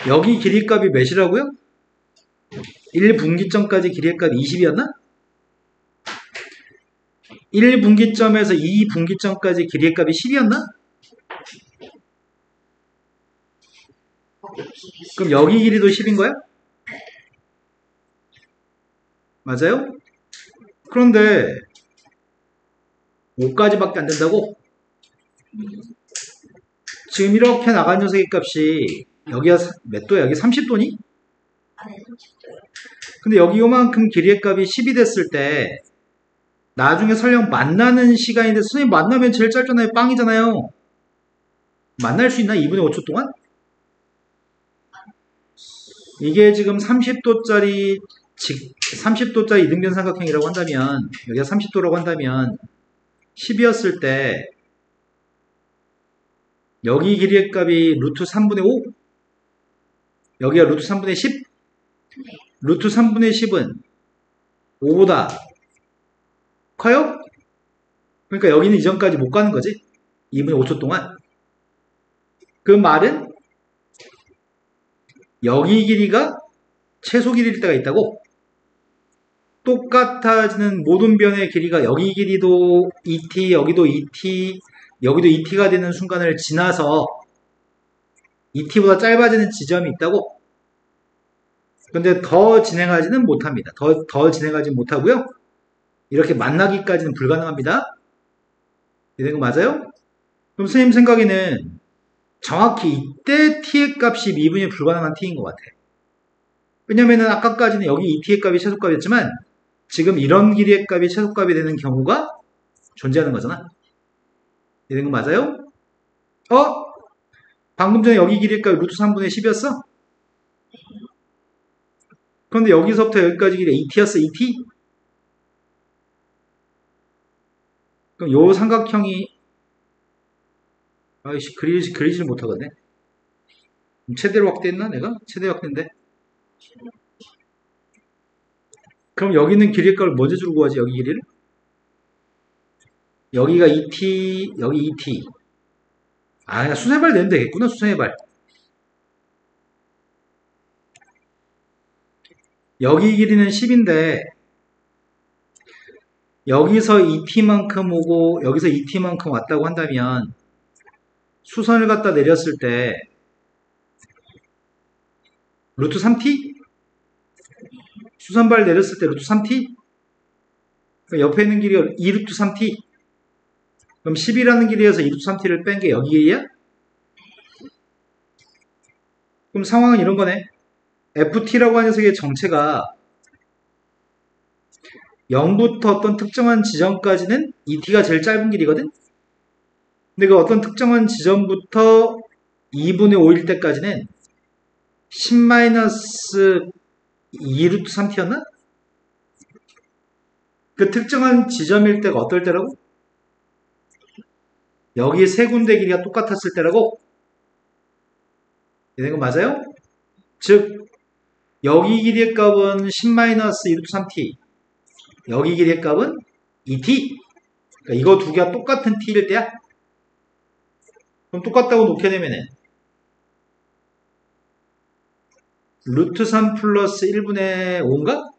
여기 길이값이 몇이라고요? 1분기점까지 길이값이 20이었나? 1분기점에서 2분기점까지 길이값이 10이었나? 그럼 여기 길이도 10인 거야? 맞아요? 그런데 5까지밖에 안 된다고? 지금 이렇게 나간 녀석의 값이 여기가 몇 도야? 여기 30도니? 안에 30도요. 근데 여기 요만큼 길이의 값이 10이 됐을 때 나중에 설령 만나는 시간인데 선생님 만나면 제일 짧잖아요. 빵이잖아요. 만날 수 있나? 2분의 5초 동안? 이게 지금 30도짜리 이등변 삼각형이라고 한다면 여기가 30도라고 한다면 10이었을 때 여기 길이의 값이 루트 3분의 5? 여기가 루트 3분의 10? 루트 3분의 10은 5보다 커요? 그러니까 여기는 이전까지 못 가는 거지. 2분의 5초 동안. 그 말은 여기 길이가 최소 길이일 때가 있다고? 똑같아지는 모든 변의 길이가 여기 길이도 ET, 여기도 ET, 여기도 ET가 되는 순간을 지나서 ET보다 짧아지는 지점이 있다고? 근데 더 진행하지는 못합니다. 더 진행하지 못하고요. 이렇게 만나기까지는 불가능합니다. 이런 거 맞아요? 그럼 선생님 생각에는 정확히 이때 t의 값이 미분이 불가능한 t인 것 같아. 왜냐면은 아까까지는 여기 ET의 값이 최소값이었지만 지금 이런 길이의 값이 최소값이 되는 경우가 존재하는 거잖아. 이런 거 맞아요? 방금 전에 여기 길이의 값이 루트 3분의 10이었어? 그런데 여기서부터 여기까지 길이 ET였어, ET? 그럼 요 삼각형이 아이씨 그리지를 못하겠네. 최대로 확대했나 내가? 최대 확대인데. 그럼 여기 있는 길이의 값을 먼저 주고 구하지, 여기 길이를? 여기가 ET, 여기 ET. 그냥 수세발 내면 되겠구나, 수세발. 여기 길이는 10인데 여기서 ET만큼 오고 여기서 ET만큼 왔다고 한다면 수선을 갖다 내렸을 때 루트 3t? 수선발 내렸을 때 루트 3t? 옆에 있는 길이가 2루트 3t. 그럼 10이라는 길이에서 2루트 3t를 뺀 게 여기 길이야? 그럼 상황은 이런 거네. ft라고 하는 녀석의 정체가 0부터 어떤 특정한 지점까지는 ET가 제일 짧은 길이거든? 근데 그 어떤 특정한 지점부터 2분의 5일 때까지는 10-2루트 3t였나? 그 특정한 지점일 때가 어떨 때라고? 여기 세 군데 길이가 똑같았을 때라고? 이거 맞아요? 즉 여기 길이의 값은 10-2루트 3t, 여기 길이의 값은 2t. 그러니까 이거 두 개가 똑같은 t일 때야? 그럼 똑같다고 놓게 되면은 루트 3 플러스 1분의 5인가?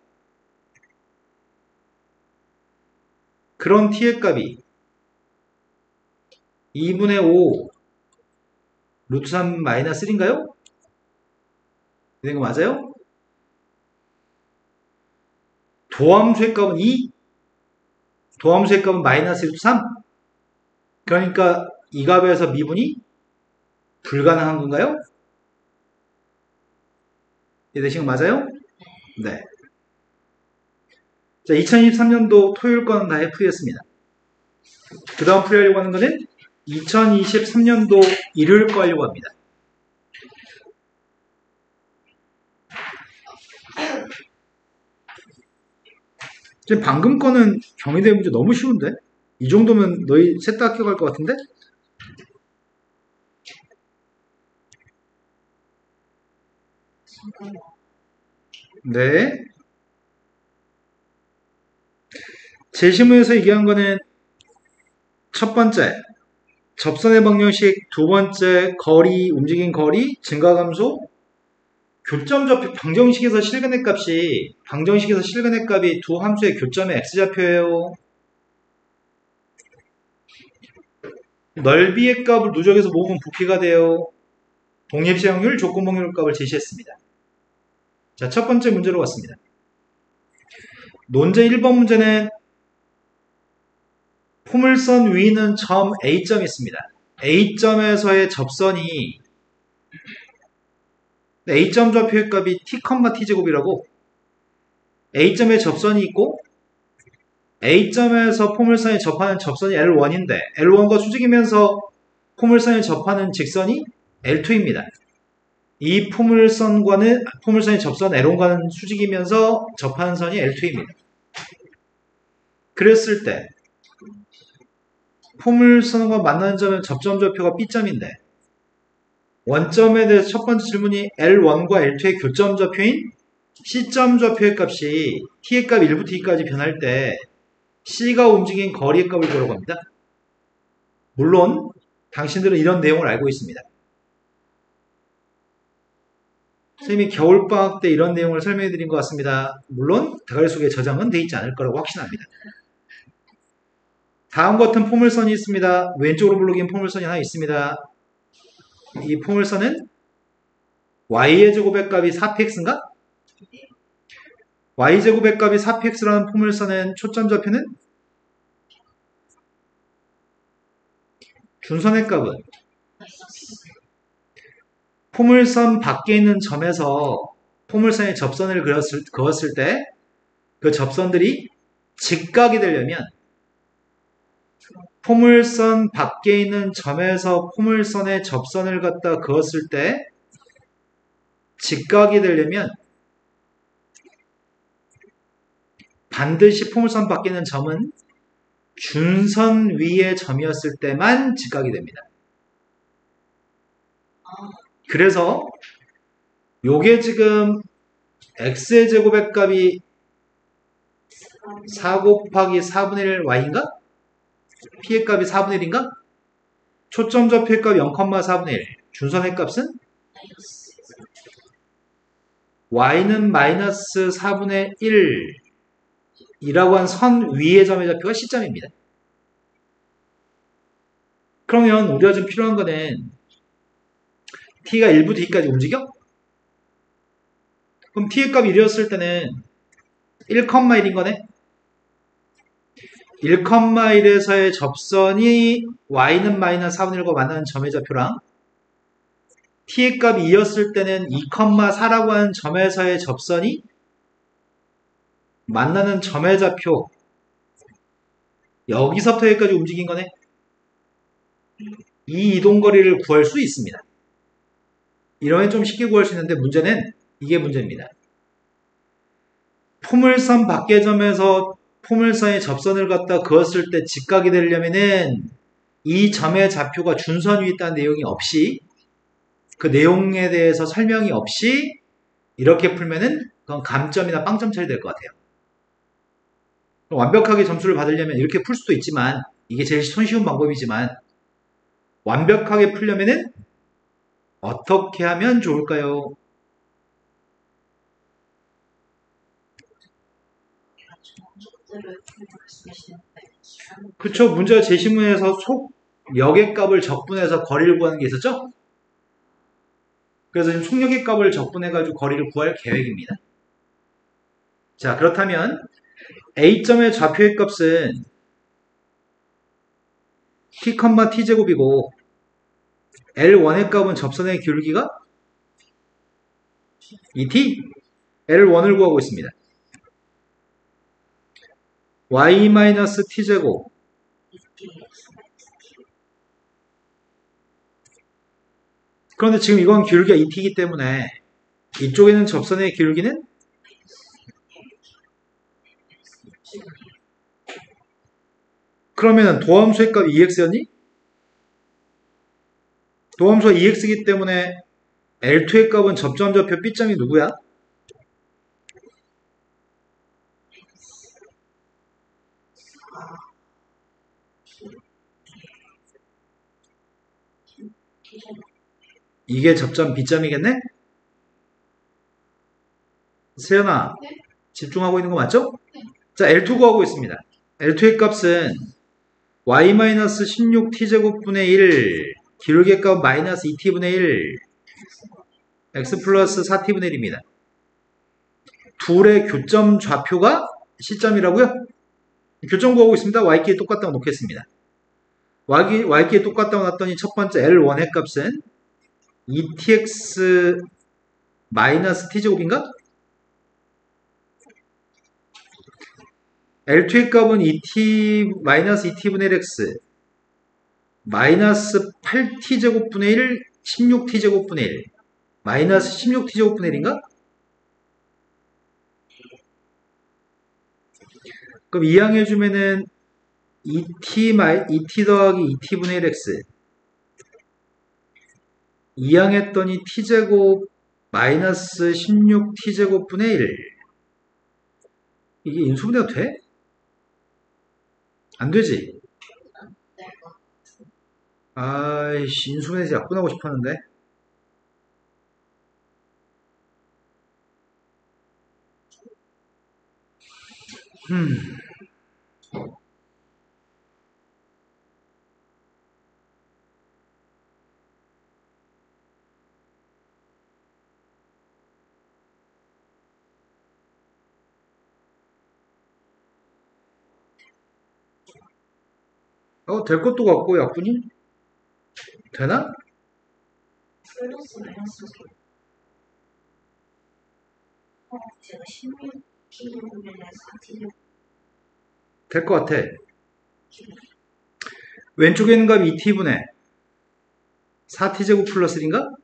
그런 t의 값이 2분의 5 루트 3 마이너스 1인가요? 이거 맞아요? 도함수의 값은 2, 도함수의 값은 마이너스 루트 3. 그러니까 이 값에서 미분이 불가능한 건가요? 이해되신 거 맞아요? 네. 자, 2023년도 토요일 건 다 F였습니다. 그 다음 풀이하려고 하는 거는 2023년도 일요일 거 하려고 합니다. 지금 방금 거는 경희대 문제 너무 쉬운데? 이 정도면 너희 셋 다 합격할 것 같은데? 잠깐만. 네. 제시문에서 얘기한 거는 첫 번째, 접선의 방정식, 두 번째, 거리, 움직인 거리, 증가감소, 교점좌표, 방정식에서 실근의 값이 두 함수의 교점의 x좌표예요. 넓이의 값을 누적해서 모으면 부피가 돼요. 독립시행률, 조건방률 값을 제시했습니다. 자, 첫 번째 문제로 왔습니다. 논제 1번 문제는 포물선 위는 점 A점이 있습니다. A점에서의 접선이 A점 좌표의 값이 t, t제곱이라고 A점에 접선이 있고 A점에서 포물선에 접하는 접선이 L1인데 L1과 수직이면서 포물선에 접하는 직선이 L2입니다. 이 포물선의 접선 L1과는 수직이면서 접하는 선이 L2입니다. 그랬을 때 포물선과 만나는 점은 접점 좌표가 B점인데 원점에 대해서 첫 번째 질문이 L1과 L2의 교점 좌표인 C점 좌표의 값이 T의 값 1부터 2까지 변할 때 C가 움직인 거리의 값을 구하라고 합니다. 물론 당신들은 이런 내용을 알고 있습니다. 선생님이 겨울방학 때 이런 내용을 설명해 드린 것 같습니다. 물론 대가리 속에 저장은 돼 있지 않을 거라고 확신합니다. 다음과 같은 포물선이 있습니다. 왼쪽으로 물러긴 포물선이 하나 있습니다. 이 포물선은 y의 제곱의 값이 4px인가? y제곱의 값이 4px라는 포물선의 초점 좌표는 준선의 값은 포물선 밖에 있는 점에서 포물선에 접선을 그었을 때 그 접선들이 직각이 되려면 포물선 밖에 있는 점에서 포물선에 접선을 갖다 그었을 때 직각이 되려면 반드시 포물선 밖에 있는 점은 준선 위의 점이었을 때만 직각이 됩니다. 그래서 요게 지금 x의 제곱의 값이 4 곱하기 4분의 1 y인가? p의 값이 4분의 1인가? 초점 좌표의 값 0,4분의 1. 준선의 값은 y는 마이너스 4분의 1이라고 한 선 위의 점의 좌표가 시점입니다. 그러면 우리가 좀 필요한 거는 t가 1부터 2까지 움직여? 그럼 t의 값이 1이었을 때는 1,1인 거네? 1,1에서의 접선이 y는 마이너스 4분의 1과 만나는 점의 좌표랑 t의 값이 2였을 때는 2,4라고 하는 점에서의 접선이 만나는 점의 좌표 여기서부터 여기까지 움직인 거네. 이 이동거리를 구할 수 있습니다. 이러면 좀 쉽게 구할 수 있는데 문제는 이게 문제입니다. 포물선 밖의 점에서 포물선의 접선을 갖다 그었을 때 직각이 되려면은 이 점의 좌표가 준선 위에 있다는 내용이 없이 그 내용에 대해서 설명이 없이 이렇게 풀면은 그건 감점이나 빵점 처리 될 것 같아요. 완벽하게 점수를 받으려면 이렇게 풀 수도 있지만 이게 제일 손쉬운 방법이지만 완벽하게 풀려면은 어떻게 하면 좋을까요? 그쵸. 문제가 제시문에서 속력의 값을 적분해서 거리를 구하는 게 있었죠? 그래서 지금 속력의 값을 적분해가지고 거리를 구할 계획입니다. 자, 그렇다면 A점의 좌표의 값은 t, t제곱이고 L1의 값은 접선의 기울기가 2t? L1을 구하고 있습니다. y-t제곱 그런데 지금 이건 기울기가 2t이기 때문에 이쪽에는 접선의 기울기는 그러면 도함수의 값이 2x였니? 도함수가 2x이기 때문에 L2의 값은 접점 좌표 B점이 누구야? 이게 접점 B점이겠네? 세연아, 네? 집중하고 있는 거 맞죠? 자, L2 구하고 있습니다. L2의 값은 y-16t제곱분의 1 기울기의 값 마이너스 2t분의 1 x 플러스 4t분의 1입니다. 둘의 교점 좌표가 시점이라고요? 교점 구하고 있습니다. y끼리 똑같다고 놓겠습니다. y끼리 똑같다고 놨더니 첫 번째 L1의 값은 2tx 마이너스 t제곱인가? L2의 값은 2t 마이너스 2t분의 1x 마이너스 8t제곱분의 1 16t제곱분의 1 마이너스 16t제곱분의 1인가? 그럼 이항해주면은 2t 더하기 2t분의 1x 이항했더니 t제곱 마이너스 16t제곱분의 1 이게 인수분해가 돼? 안 되지? 아이씨 인수분해에서 약분하고 싶었는데 될 것도 같고 약분이? 되나? 플러스 마이너스 제가 16t제곱분의 4t제곱 될 것 같아. 왼쪽에 있는 값이 2t분의 4t제곱 플러스 1인가?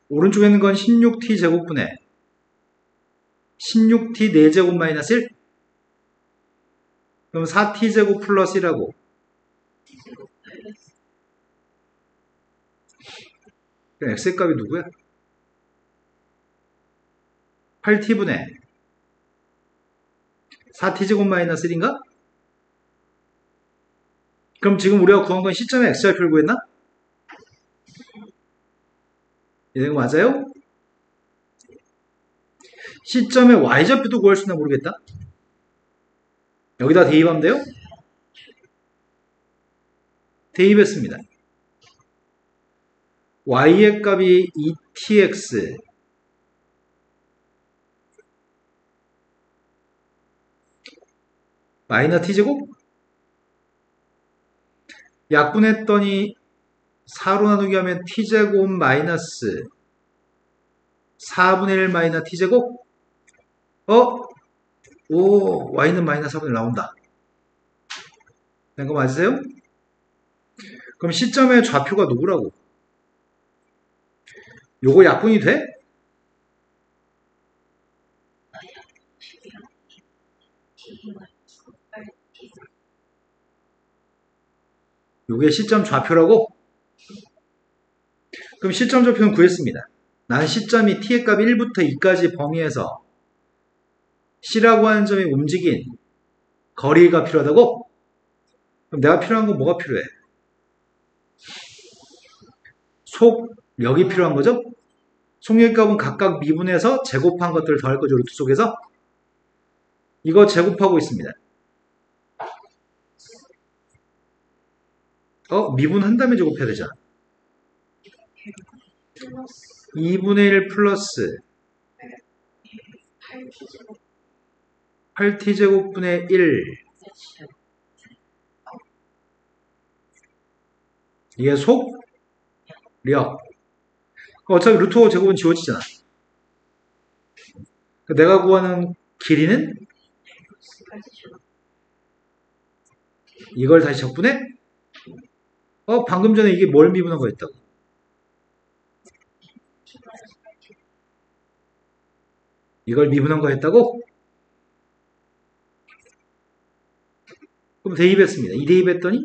오른쪽에 있는 건 16t제곱분의 16t 4제곱 마이너스 1? 그럼 4t제곱 플러스 1하고 그럼 x의 값이 누구야? 8t분의 4t제곱 마이너스 1인가? 그럼 지금 우리가 구한 건 시점에 x좌표를 구했나? 이거 맞아요? 시점에 y좌표도 구할 수 있나 모르겠다. 여기다 대입하면 돼요? 대입했습니다. y의 값이 2tx 마이너스 t제곱? 약분했더니 4로 나누기 하면 t제곱 마이너스 4분의 1 마이너스 t제곱? 오, y는 마이너스 4분의 1 나온다. 된 거 맞으세요? 그럼 시점의 좌표가 누구라고? 요거 약분이 돼? 요게 시점 좌표라고? 그럼 시점 좌표는 구했습니다. 나는 시점이 t의 값이 1부터 2까지 범위에서 c라고 하는 점이 움직인 거리가 필요하다고? 그럼 내가 필요한 건 뭐가 필요해? 속력이 필요한 거죠? 속력 값은 각각 미분해서 제곱한 것들을 더할 거죠. 루트 속에서. 이거 제곱하고 있습니다. 미분한 다음에 제곱해야 되잖아. 2분의 1 플러스 8t제곱분의 1 이게 속력. 어차피 루트 5 제곱은 지워지잖아. 내가 구하는 길이는 이걸 다시 적분해? 방금 전에 이게 뭘 미분한 거였다고? 이걸 미분한 거였다고? 그럼 대입했습니다. 이 대입했더니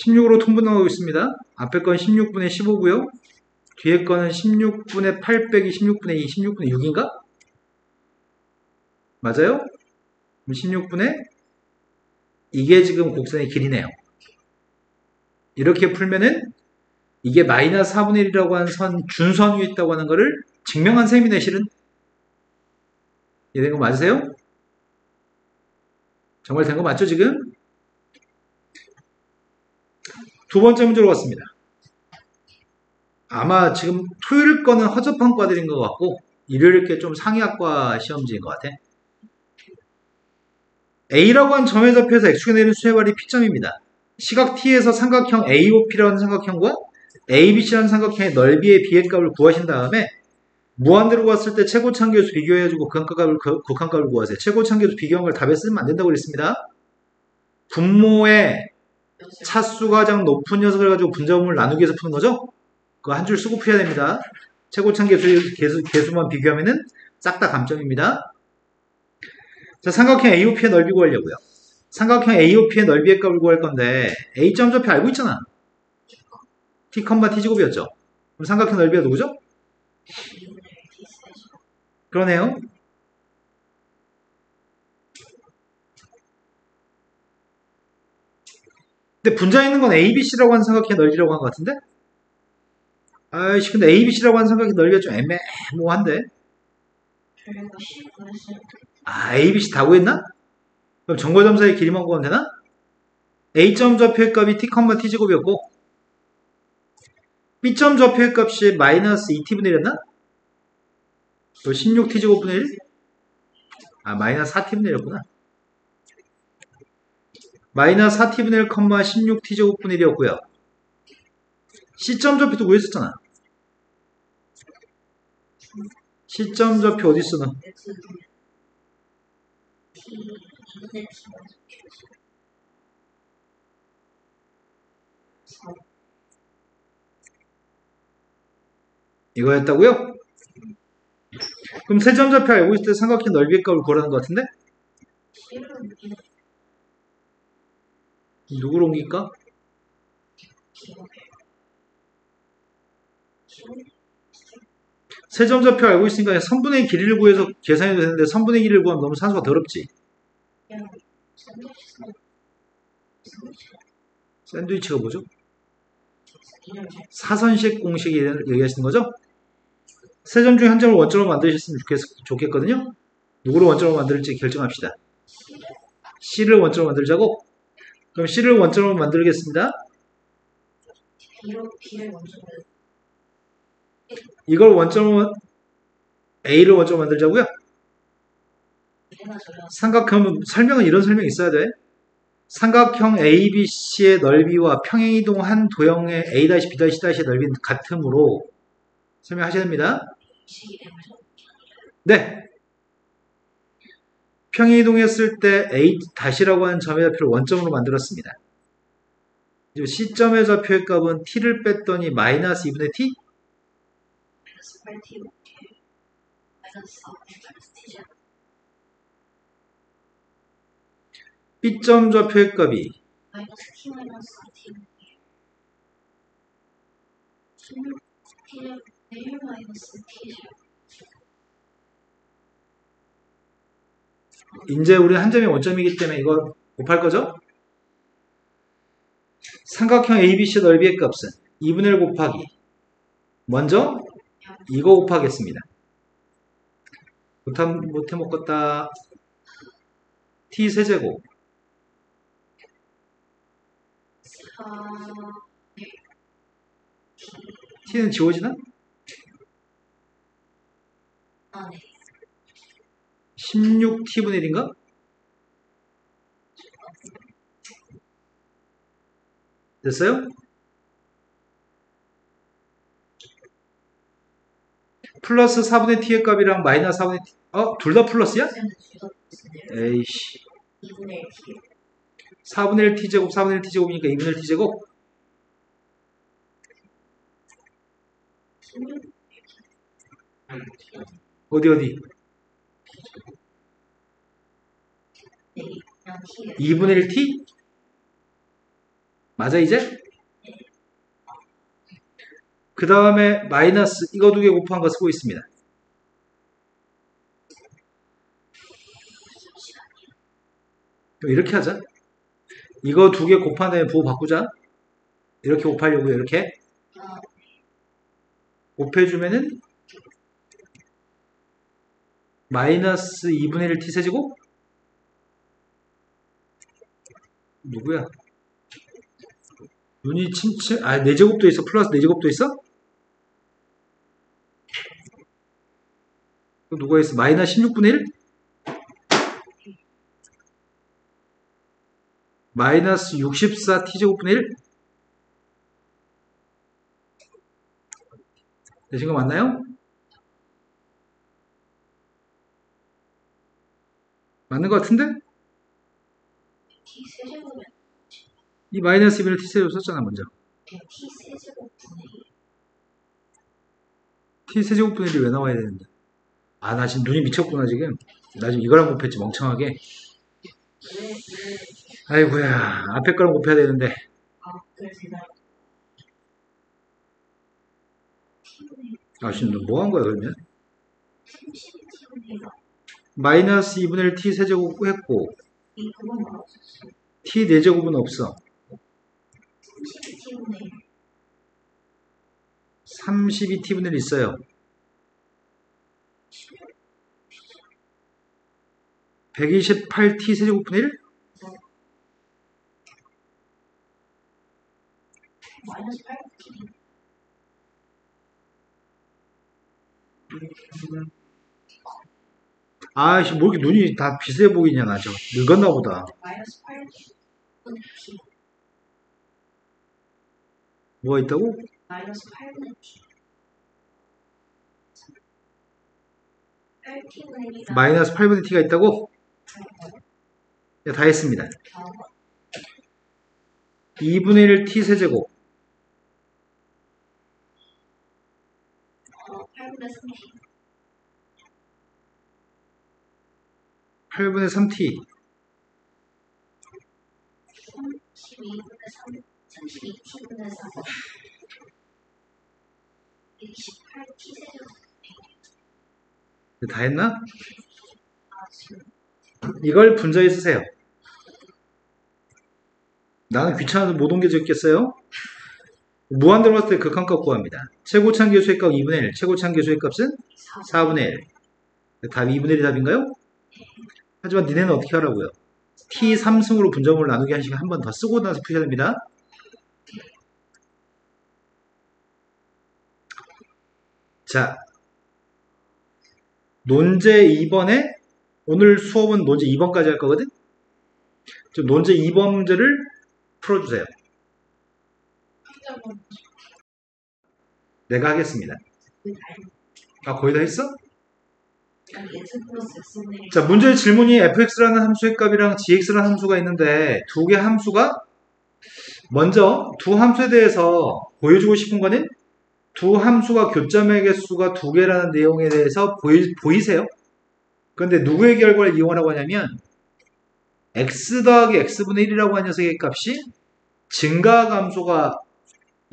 16으로 통분하고 있습니다. 앞에 건 16분의 15고요. 뒤에 거는 16분의 8 빼기 16분의 2, 16분의 6인가? 맞아요? 16분의 이게 지금 곡선의 길이네요. 이렇게 풀면은 이게 마이너스 4분의 1이라고 하는 선, 준선 위에 있다고 하는 거를 증명한 셈이네, 실은. 이해된 거 맞으세요? 정말 된 거 맞죠, 지금? 두 번째 문제로 왔습니다. 아마 지금 토요일 거는 허접한 과들인 것 같고, 일요일 게 좀 상위학과 시험지인 것 같아. A라고 하는 점에 접해서 X축에 내리는 수혜발이 P점입니다. 시각 T에서 삼각형 AOP라는 삼각형과 ABC라는 삼각형의 넓이의 B의 값을 구하신 다음에 무한대로 갔을 때 최고차항계수 비교해가지고 극한값을 구하세요. 최고차항계수 비교한 걸 답에 쓰면 안 된다고 그랬습니다. 분모의 차수가 가장 높은 녀석을 가지고 분자분모를 나누기 위해서 푸는 거죠? 그거 한 줄 쓰고 풀어야 됩니다. 최고차항계수 개수만 비교하면은 싹 다 감점입니다. 자, 삼각형 AOP의 넓이 구하려고요. 삼각형 AOP의 넓이의 값을 구할 건데 A점 좌표 알고 있잖아. T, T제곱이었죠. 그럼 삼각형 넓이가 누구죠? 그러네요. 근데 분자에 있는 건 ABC라고 하는 삼각형의 넓이라고 한 것 같은데? 아이씨, 근데 ABC라고 하는 삼각형의 넓이가 좀 애매모호한데? ABC 다 구했나? 그럼 정거점 사이 길이만 구하면 되나? A점 좌표의 값이 T, T제곱이었고 B점 좌표의 값이 마이너스 2T분의 1이었나? 또 16T제곱분의 1? 마이너스 4T분의 1이었구나. 마이너스 4t분의 1, 16t제곱분의 1이었고요. 시점 좌표도 구했었잖아. 시점 좌표 어디 있어 너? X T 2분의 T 이거였다고요? 그럼 세점 좌표 알고 있을 때 삼각형 넓이의 값을 구하라는 것 같은데? C를 옮기는 누구로 옮길까? 세점 좌표 알고 있으니까 선분의 길이를 구해서 계산해도 되는데 선분의 길이를 구하면 너무 산수가 더럽지. 그냥 샌드위치가 뭐죠? 이런 잘 사선식 공식 얘기하시는 거죠? 세 점 중에 한 점을 원점으로 만드셨으면 좋겠거든요. 누구를 원점으로 만들지 결정합시다. C를 원점으로 만들자고? 그럼 C를 원점으로 만들겠습니다. B를 먼저 이걸 원점으로 A를 원점으로 만들자고요? 해놔줘요. 삼각형 설명은 이런 설명이 있어야 돼. 삼각형 ABC의 넓이와 평행이동한 도형의 A-B-C의 넓이는 같으므로 설명하셔야 됩니다. 식이 되면서 네. 평행이동했을 때 A-라고 하는 점의 좌표를 원점으로 만들었습니다. 그리고 C점의 좌표의 값은 T를 뺐더니 마이너스 2분의 T? 마이너스 8T 마이너스 4T죠. B점 좌표의 값이 마이너스 T 마이너스 4T 1 마이너스 T죠. 이제 우리 한 점이 원점이기 때문에 이거 곱할 거죠? 삼각형 ABC 넓이의 값은 2분의 1 곱하기 먼저 이거 곱하겠습니다. 못해 먹겠다. T 세제곱 4 T는 지워지나? 네. 16T분의 1인가? 됐어요? 플러스 4분의 T의 값이랑 마이너스 4분의 T 둘 다 플러스야? 에이씨 2분의 1 T 4분의 1 T제곱 4분의 1 T제곱이니까 2분의 1 T제곱 16 어디 2분의 1 T? 맞아 이제? 그 다음에 마이너스 이거 두 개 곱한 거 쓰고 있습니다. 그럼 이렇게 하자. 이거 두 개 곱한 다음에 부호 바꾸자. 이렇게 곱하려고 이렇게 곱해주면은 마이너스 2분의 1 T세제곱? 누구야? 눈이 침침, 4제곱도 있어. 플러스 4제곱도 있어? 또 누가 있어? 마이너스 16분의 1? 마이너스 64 T제곱분의 1? 되신 거 맞나요? 맞는 거 같은데? T 세제곱은 이 마이너스 2분의 T세제곱 썼잖아 먼저. T 세제곱분의 1 T세제곱분의 1이 왜 나와야 되는데? 나 지금 눈이 미쳤구나 지금. 나 지금 이거랑 곱했지 멍청하게. 아이고야 앞에 거랑 곱해야 되는데. 그래서 제가 지금 너 뭐 한 거야 그러면? 30T분의 1 마이너스 2분의 1 T세제곱 했고 이 그건 없었어. T 4제곱은 없어. 32T분의 1 32T분의 1 있어요. 128T 세제곱분의 1? 마이너스 8T 뭐 이렇게 눈이 다 비슷해 보이냐, 나 저. 늙었나 보다. 마이너스 8T 8분의 t. 뭐가 있다고? 마이너스 8분의 t. 8t분의 1이다. 마이너스 8분의 t가 있다고? 네, 다 했습니다. 2분의 1 t 세제곱 8분의 3t. 8분의 3t 32분의 3. 32t분의 4. 28t 세제곱. 네, 다 했나? 지금 이걸 분자에 쓰세요. 나는 귀찮아서 못 옮겨졌겠어요? 무한대로 봤을 때 극한값 구합니다. 최고참 계수의 값 2분의 1, 최고참 계수의 값은 4분의 1. 답이 2분의 1이 답인가요? 하지만 니네는 어떻게 하라고요? t 3승으로 분자물을 나누기 한 시간 한 번 더 쓰고 나서 푸셔야 됩니다. 자, 논제 2번에 오늘 수업은 논제 2번까지 할 거거든? 좀 논제 2번 문제를 풀어주세요. 내가 하겠습니다. 아, 거의 다 했어? x 플러스 x분의 1. 자, 문제의 질문이 fx라는 함수의 값이랑 gx라는 함수가 있는데 두 개 함수가 먼저 두 함수에 대해서 보여주고 싶은 거는 두 함수가 교점의 개수가 두 개라는 내용에 대해서 보이세요? 그런데 누구의 결과를 이용하라고 하냐면 x 더하기 x분의 1이라고 하는 녀석의 값이 증가함수가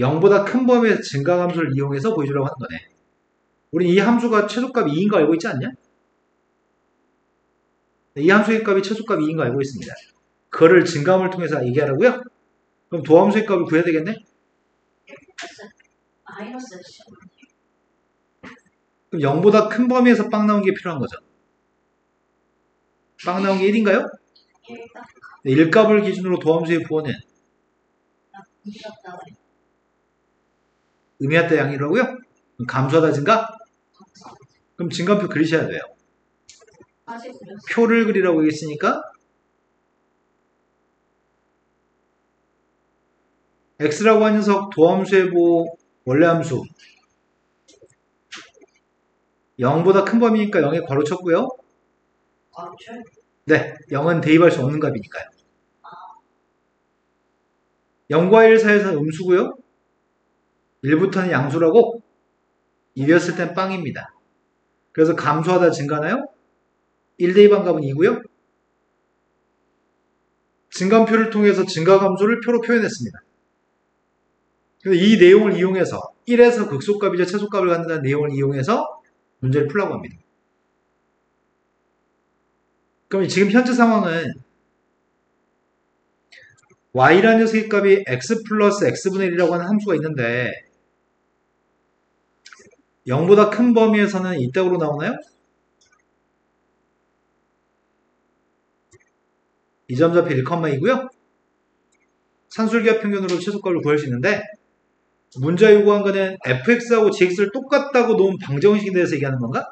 0보다 큰 범위에서 증가함수를 이용해서 보여주려고 하는 거네. 우리 이 함수가 최소값 2인 거 알고 있지 않냐? 이 함수의 값이 최소값 2인 거 알고 있습니다. 그거를 증가함을 통해서 얘기하라고요? 그럼 도함수의 값을 구해야 되겠네? 마이너스 그럼 0보다 큰 범위에서 빵 나온 게 필요한 거죠. 빵 나온 게 1인가요? 1값 1값을 기준으로 도함수의 부호는 2값 의미하다 양이라고요? 그럼 감소하다 증가? 그럼 증가표 그리셔야 돼요. 아직 그렸어. 표를 그리라고 했으니까 x라고 하는 녀석 도함수의 부호 원래 함수 0보다 큰 범위니까 0에 괄호 쳤고요. 꽉줄 네, 0은 대입할 수 없는 값이니까요. 0과 1 사이에서는 음수고요. 1부터는 양수라고 1이었을 땐 빵입니다. 그래서 감소하다 증가나요? 1 대입한 값은 2고요. 증감표를 통해서 증가감소를 표로 표현했습니다. 이 내용을 이용해서 1에서 극소값이자 최소값을 갖는다는 내용을 이용해서 문제를 풀라고 합니다. 그럼 지금 현재 상황은 y라는 녀석의 값이 x 플러스 x분의 1이라고 하는 함수가 있는데 0보다 큰 범위에서는 이따구로 나오나요? 이 점 좌표 1,2고요. 산술기하 평균으로 최소값을 구할 수 있는데 문제가 요구한 거는 fx하고 gx를 똑같다고 놓은 방정식에 대해서 얘기하는 건가?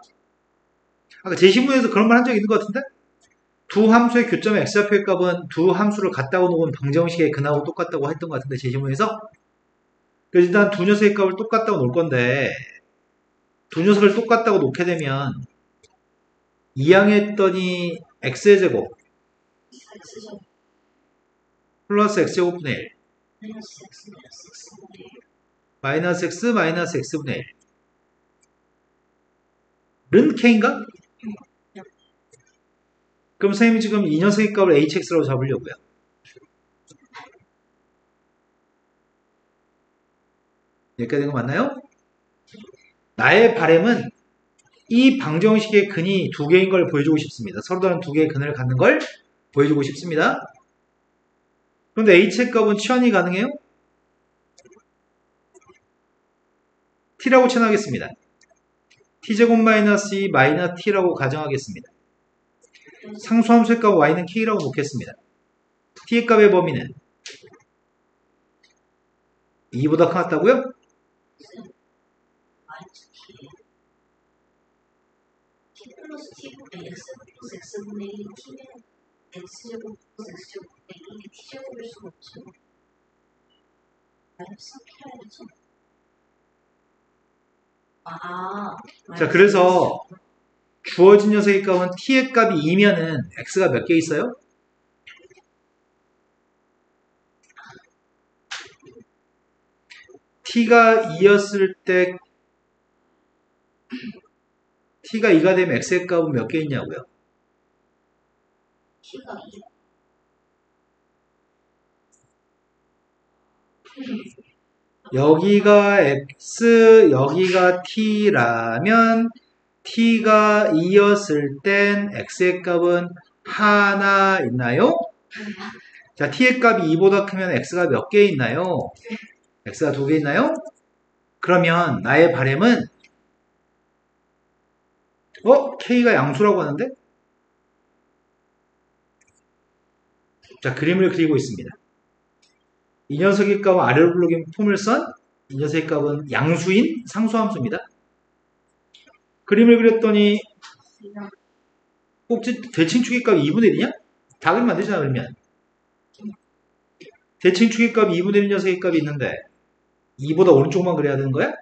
아까 제시문에서 그런 말 한 적 있는 것 같은데? 두 함수의 교점의 x좌표의 값은 두 함수를 같다고 놓은 방정식의 근하고 똑같다고 했던 것 같은데 제시문에서? 그래서 일단 두 녀석의 값을 똑같다고 놓을 건데 두 녀석을 똑같다고 놓게 되면 2항 했더니 x의 제곱 x제곱 플러스 x제곱분의 1 마이너스 x 마이너스 x분의 1. 마이너스 x 마이너스 x분의 1은 k인가? 그럼 선생님이 지금 이 녀석의 값을 hx라고 잡으려고요. 여기까지 된 거 맞나요? 나의 바램은 이 방정식의 근이 두 개인 걸 보여주고 싶습니다. 서로 다른 두 개의 근을 갖는 걸 보여주고 싶습니다. 그런데 h의 값은 치환이 가능해요? t라고 치환하겠습니다. t제곱 마이너스 2 마이너스 t라고 가정하겠습니다. 상수함수의 값 y는 k라고 놓겠습니다. t의 값의 범위는 2보다 크다고요? 마이너스 t 플러스 t분의 x 플러스 x분의 1이 t면 x제곱 플러스 x제곱분의 1이 t제곱일 수 마이너스 K라이죠. 아, 자, 그래서 주어진 녀석의 값은 t의 값이 2면은 x가 몇 개 있어요? t가 2였을 때 t가 2가 되면 x의 값은 몇 개 있냐고요? T가 2. 여기가 x, 여기가 t라면 t가 2였을 땐 x의 값은 하나 있나요? 자, t의 값이 2보다 크면 x가 몇 개 있나요? x가 2개 있나요? 그러면 나의 바램은 k가 양수라고 하는데? 자, 그림을 그리고 있습니다. 이 녀석의 값은 아래로 블록인 포물선, 이 녀석의 값은 양수인 상수함수입니다. 그림을 그렸더니 꼭지 대칭축의 값이 2분의 1이냐? 다 그리면 안 되잖아, 그러면. 대칭축의 값이 2분의 1 녀석의 값이 있는데 2보다 오른쪽만 그려야 되는 거야?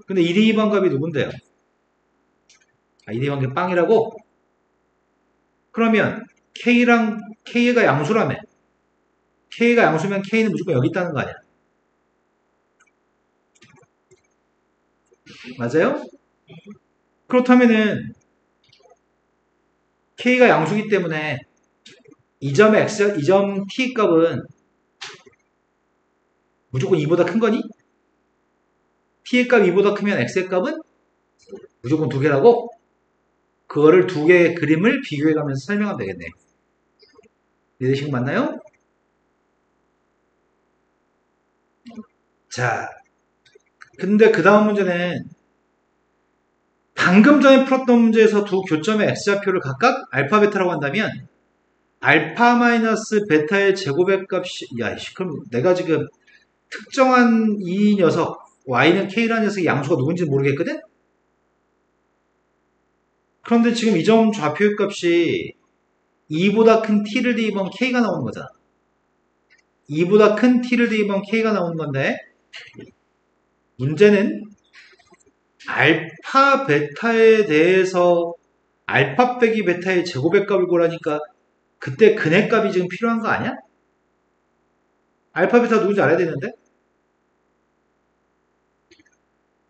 근데 1의 2번 값이 누군데요? 1의 2번 값이 빵이라고? 그러면 K가 양수라며. K가 양수면 K는 무조건 여기 있다는 거 아니야? 맞아요? 그렇다면은 K가 양수기 때문에 이 점 T 값은 무조건 2보다 큰 거니? T의 값이 2보다 크면 X의 값은 무조건 2개라고? 그거를 두 개의 그림을 비교해가면서 설명하면 되겠네요. 이해되신 거 맞나요? 자, 근데 그 다음 문제는 방금 전에 풀었던 문제에서 두 교점의 x좌표를 각각 알파 베타라고 한다면 알파 마이너스 베타의 제곱의 값이 그럼 내가 지금 특정한 이 녀석 y는 k라는 녀석의 양수가 누군지 모르겠거든? 그런데 지금 이 점 좌표의 값이 2보다 큰 t를 대입하면 k가 나오는 거잖아. 2보다 큰 t를 대입하면 k가 나오는 건데 문제는 알파 베타에 대해서 알파 빼기 베타의 제곱의 값을 구하니까 그때 근의 값이 지금 필요한 거 아니야? 알파 베타 누군지 알아야 되는데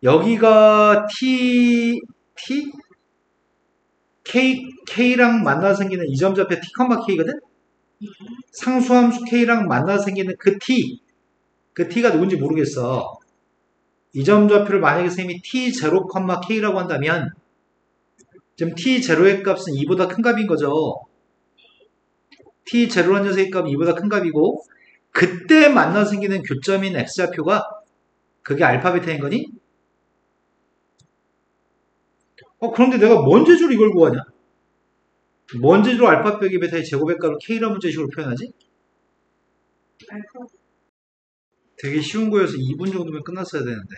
여기가 K랑 만나서 생기는 이 점 좌표 T, K거든? 상수함수 K랑 만나서 생기는 그 T가 누군지 모르겠어. 이 점 좌표를 만약에 선생님이 T0, K라고 한다면 지금 T0의 값은 2보다 큰 값인 거죠. T0라는 녀석의 값은 2보다 큰 값이고 그때 만나서 생기는 교점인 X좌표가 그게 알파 베타인 거니? 그런데 내가 뭔 재주로 이걸 구하냐? 뭔 재주로 알파 빼기 베타의 제곱의 값을 K라는 문제식으로 표현하지? 알파 되게 쉬운 거여서 2분 정도면 끝났어야 되는데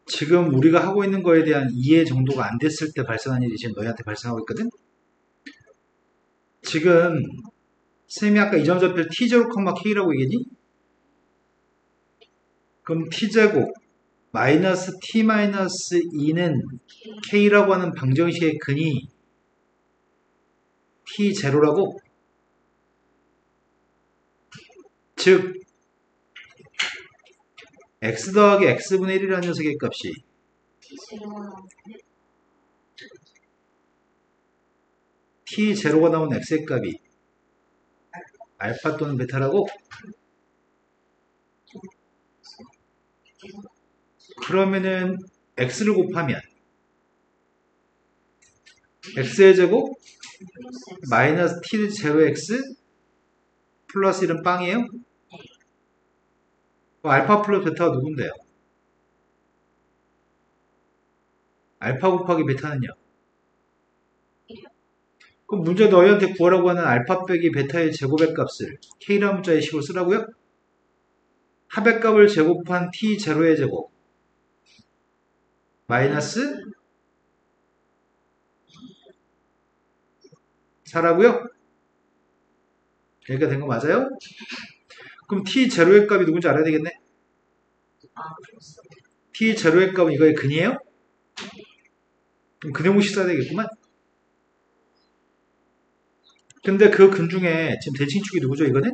지금 우리가 하고 있는 거에 대한 이해 정도가 안 됐을 때 발생한 일이 지금 너희한테 발생하고 있거든? 지금 쌤이 아까 이점 좌표를 T0, K라고 얘기했니? 그럼 T제곱 마이너스 T 마이너스 2는 K라고 하는 방정식의 근이 T0라고? 즉 x 더하기 x분의 1이라는 녀석의 값이 T0가 나온 x의 값이 알파 또는 베타라고? 그러면은 x를 곱하면 x의 제곱 마이너스 T0x 플러스 1은 빵이에요? 알파 플러스 베타가 누군데요? 알파 곱하기 베타는요? 그럼 문제 너희한테 구하라고 하는 알파 빼기 베타의 제곱의 값을 K라는 문자의 식으로 쓰라고요? 합의 값을 제곱한 T0의 제곱 마이너스 4라고요? 여기가 된 거 맞아요? 그럼 t0의 값이 누군지 알아야 되겠네. 아, 플러스. t0의 값은 이거의 근이에요? 그럼 근해공식 써야 되겠구만. 근데 그 근 중에 지금 대칭축이 누구죠, 이거는?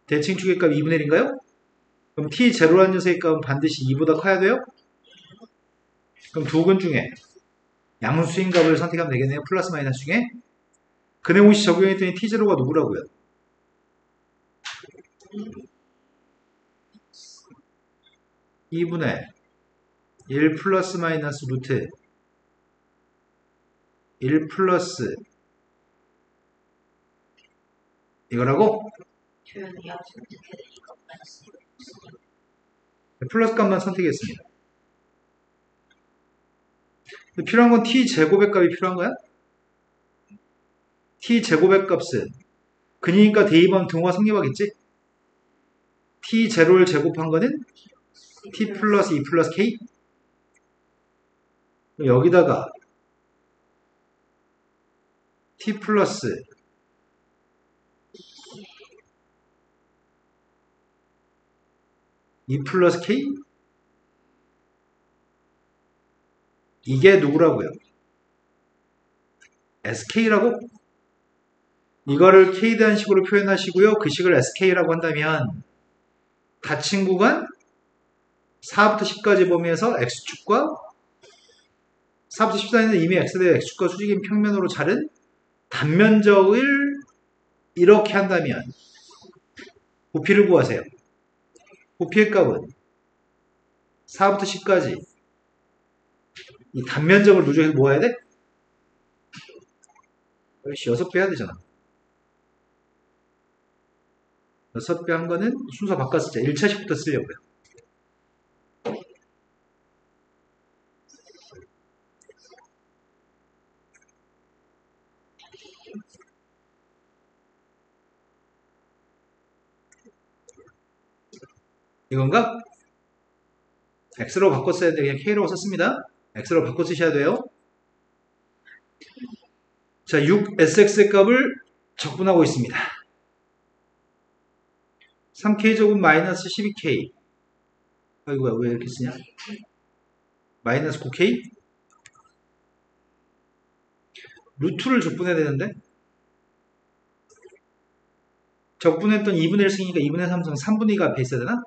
대칭축의 값 2분의 1인가요? 그럼 t0라는 녀석의 값은 반드시 2보다 커야 돼요? 그럼 두 근 중에 양수인 값을 선택하면 되겠네요. 플러스 마이너스 중에. 근해공식 적용했더니 t0가 누구라고요? 2분의 1 플러스 마이너스 루트 1 플러스 이거라고? 조용히 하고 선택해야 되니까 마이너스. 플러스 값만 선택했습니다. 필요한 건 t제곱의 값이 필요한 거야? t제곱의 값은 근이니까 대입하면 등호가 성립하겠지? t0를 제곱한 거는 t 플러스 2 플러스 k? 여기다가 t 플러스 2 플러스 k? 이게 누구라고요? sk라고? 이거를 k 대한 식으로 표현하시고요. 그 식을 sk라고 한다면 닫힌 구간 4부터 10까지 범위에서 x축과 4부터 14에는 이미 x대 x축과 수직인 평면으로 자른 단면적을 이렇게 한다면 부피를 구하세요. 부피의 값은 4부터 10까지 이 단면적을 누적해서 모아야 돼? 역시 6배 해야 되잖아. 6배 한 거는 순서 바꿨을 때 1차식부터 쓰려고요. 이건가? x로 바꿨어야 되는데 그냥 k로 썼습니다. x로 바꿔 쓰셔야 돼요. 자, 6sx의 값을 적분하고 있습니다. 3k 제곱 마이너스 12k. 아이고야, 왜 이렇게 쓰냐? 마이너스 9k? 루트를 적분해야 되는데? 적분했던 2분의 1승이니까 2분의 3승 3분의 2가 앞에 있어야 되나?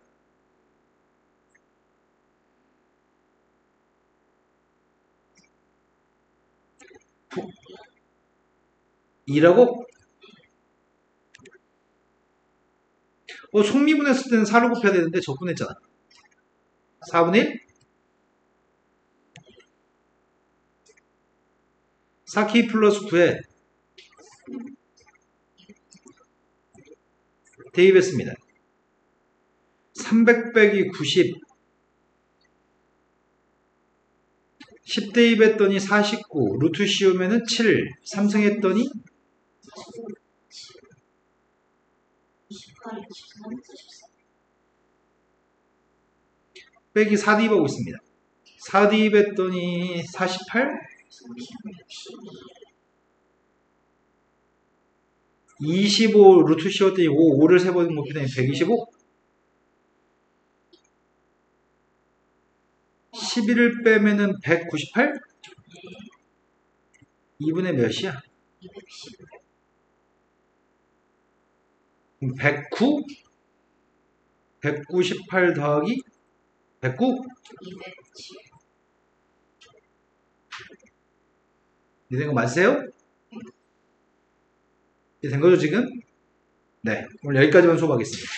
이라고? 속미분했을 때는 4로 곱해야 되는데 적분했잖아. 4분의 1? 4k 플러스 9에 대입했습니다. 300 빼기 90 10 대입했더니 49 루트 씌우면은 7 3승했더니 28, 23, 44. 빼기 4 대입하고 있습니다. 4 대입했더니 48 25 루트 씌웠더니 5를 세번 곱했더니 125 11을 빼면은 198 2분의 몇이야? 210, 109 198 더하기 109 207. 이제 된 거 맞으세요? 이제 된 거죠 지금? 네, 오늘 여기까지만 수업하겠습니다.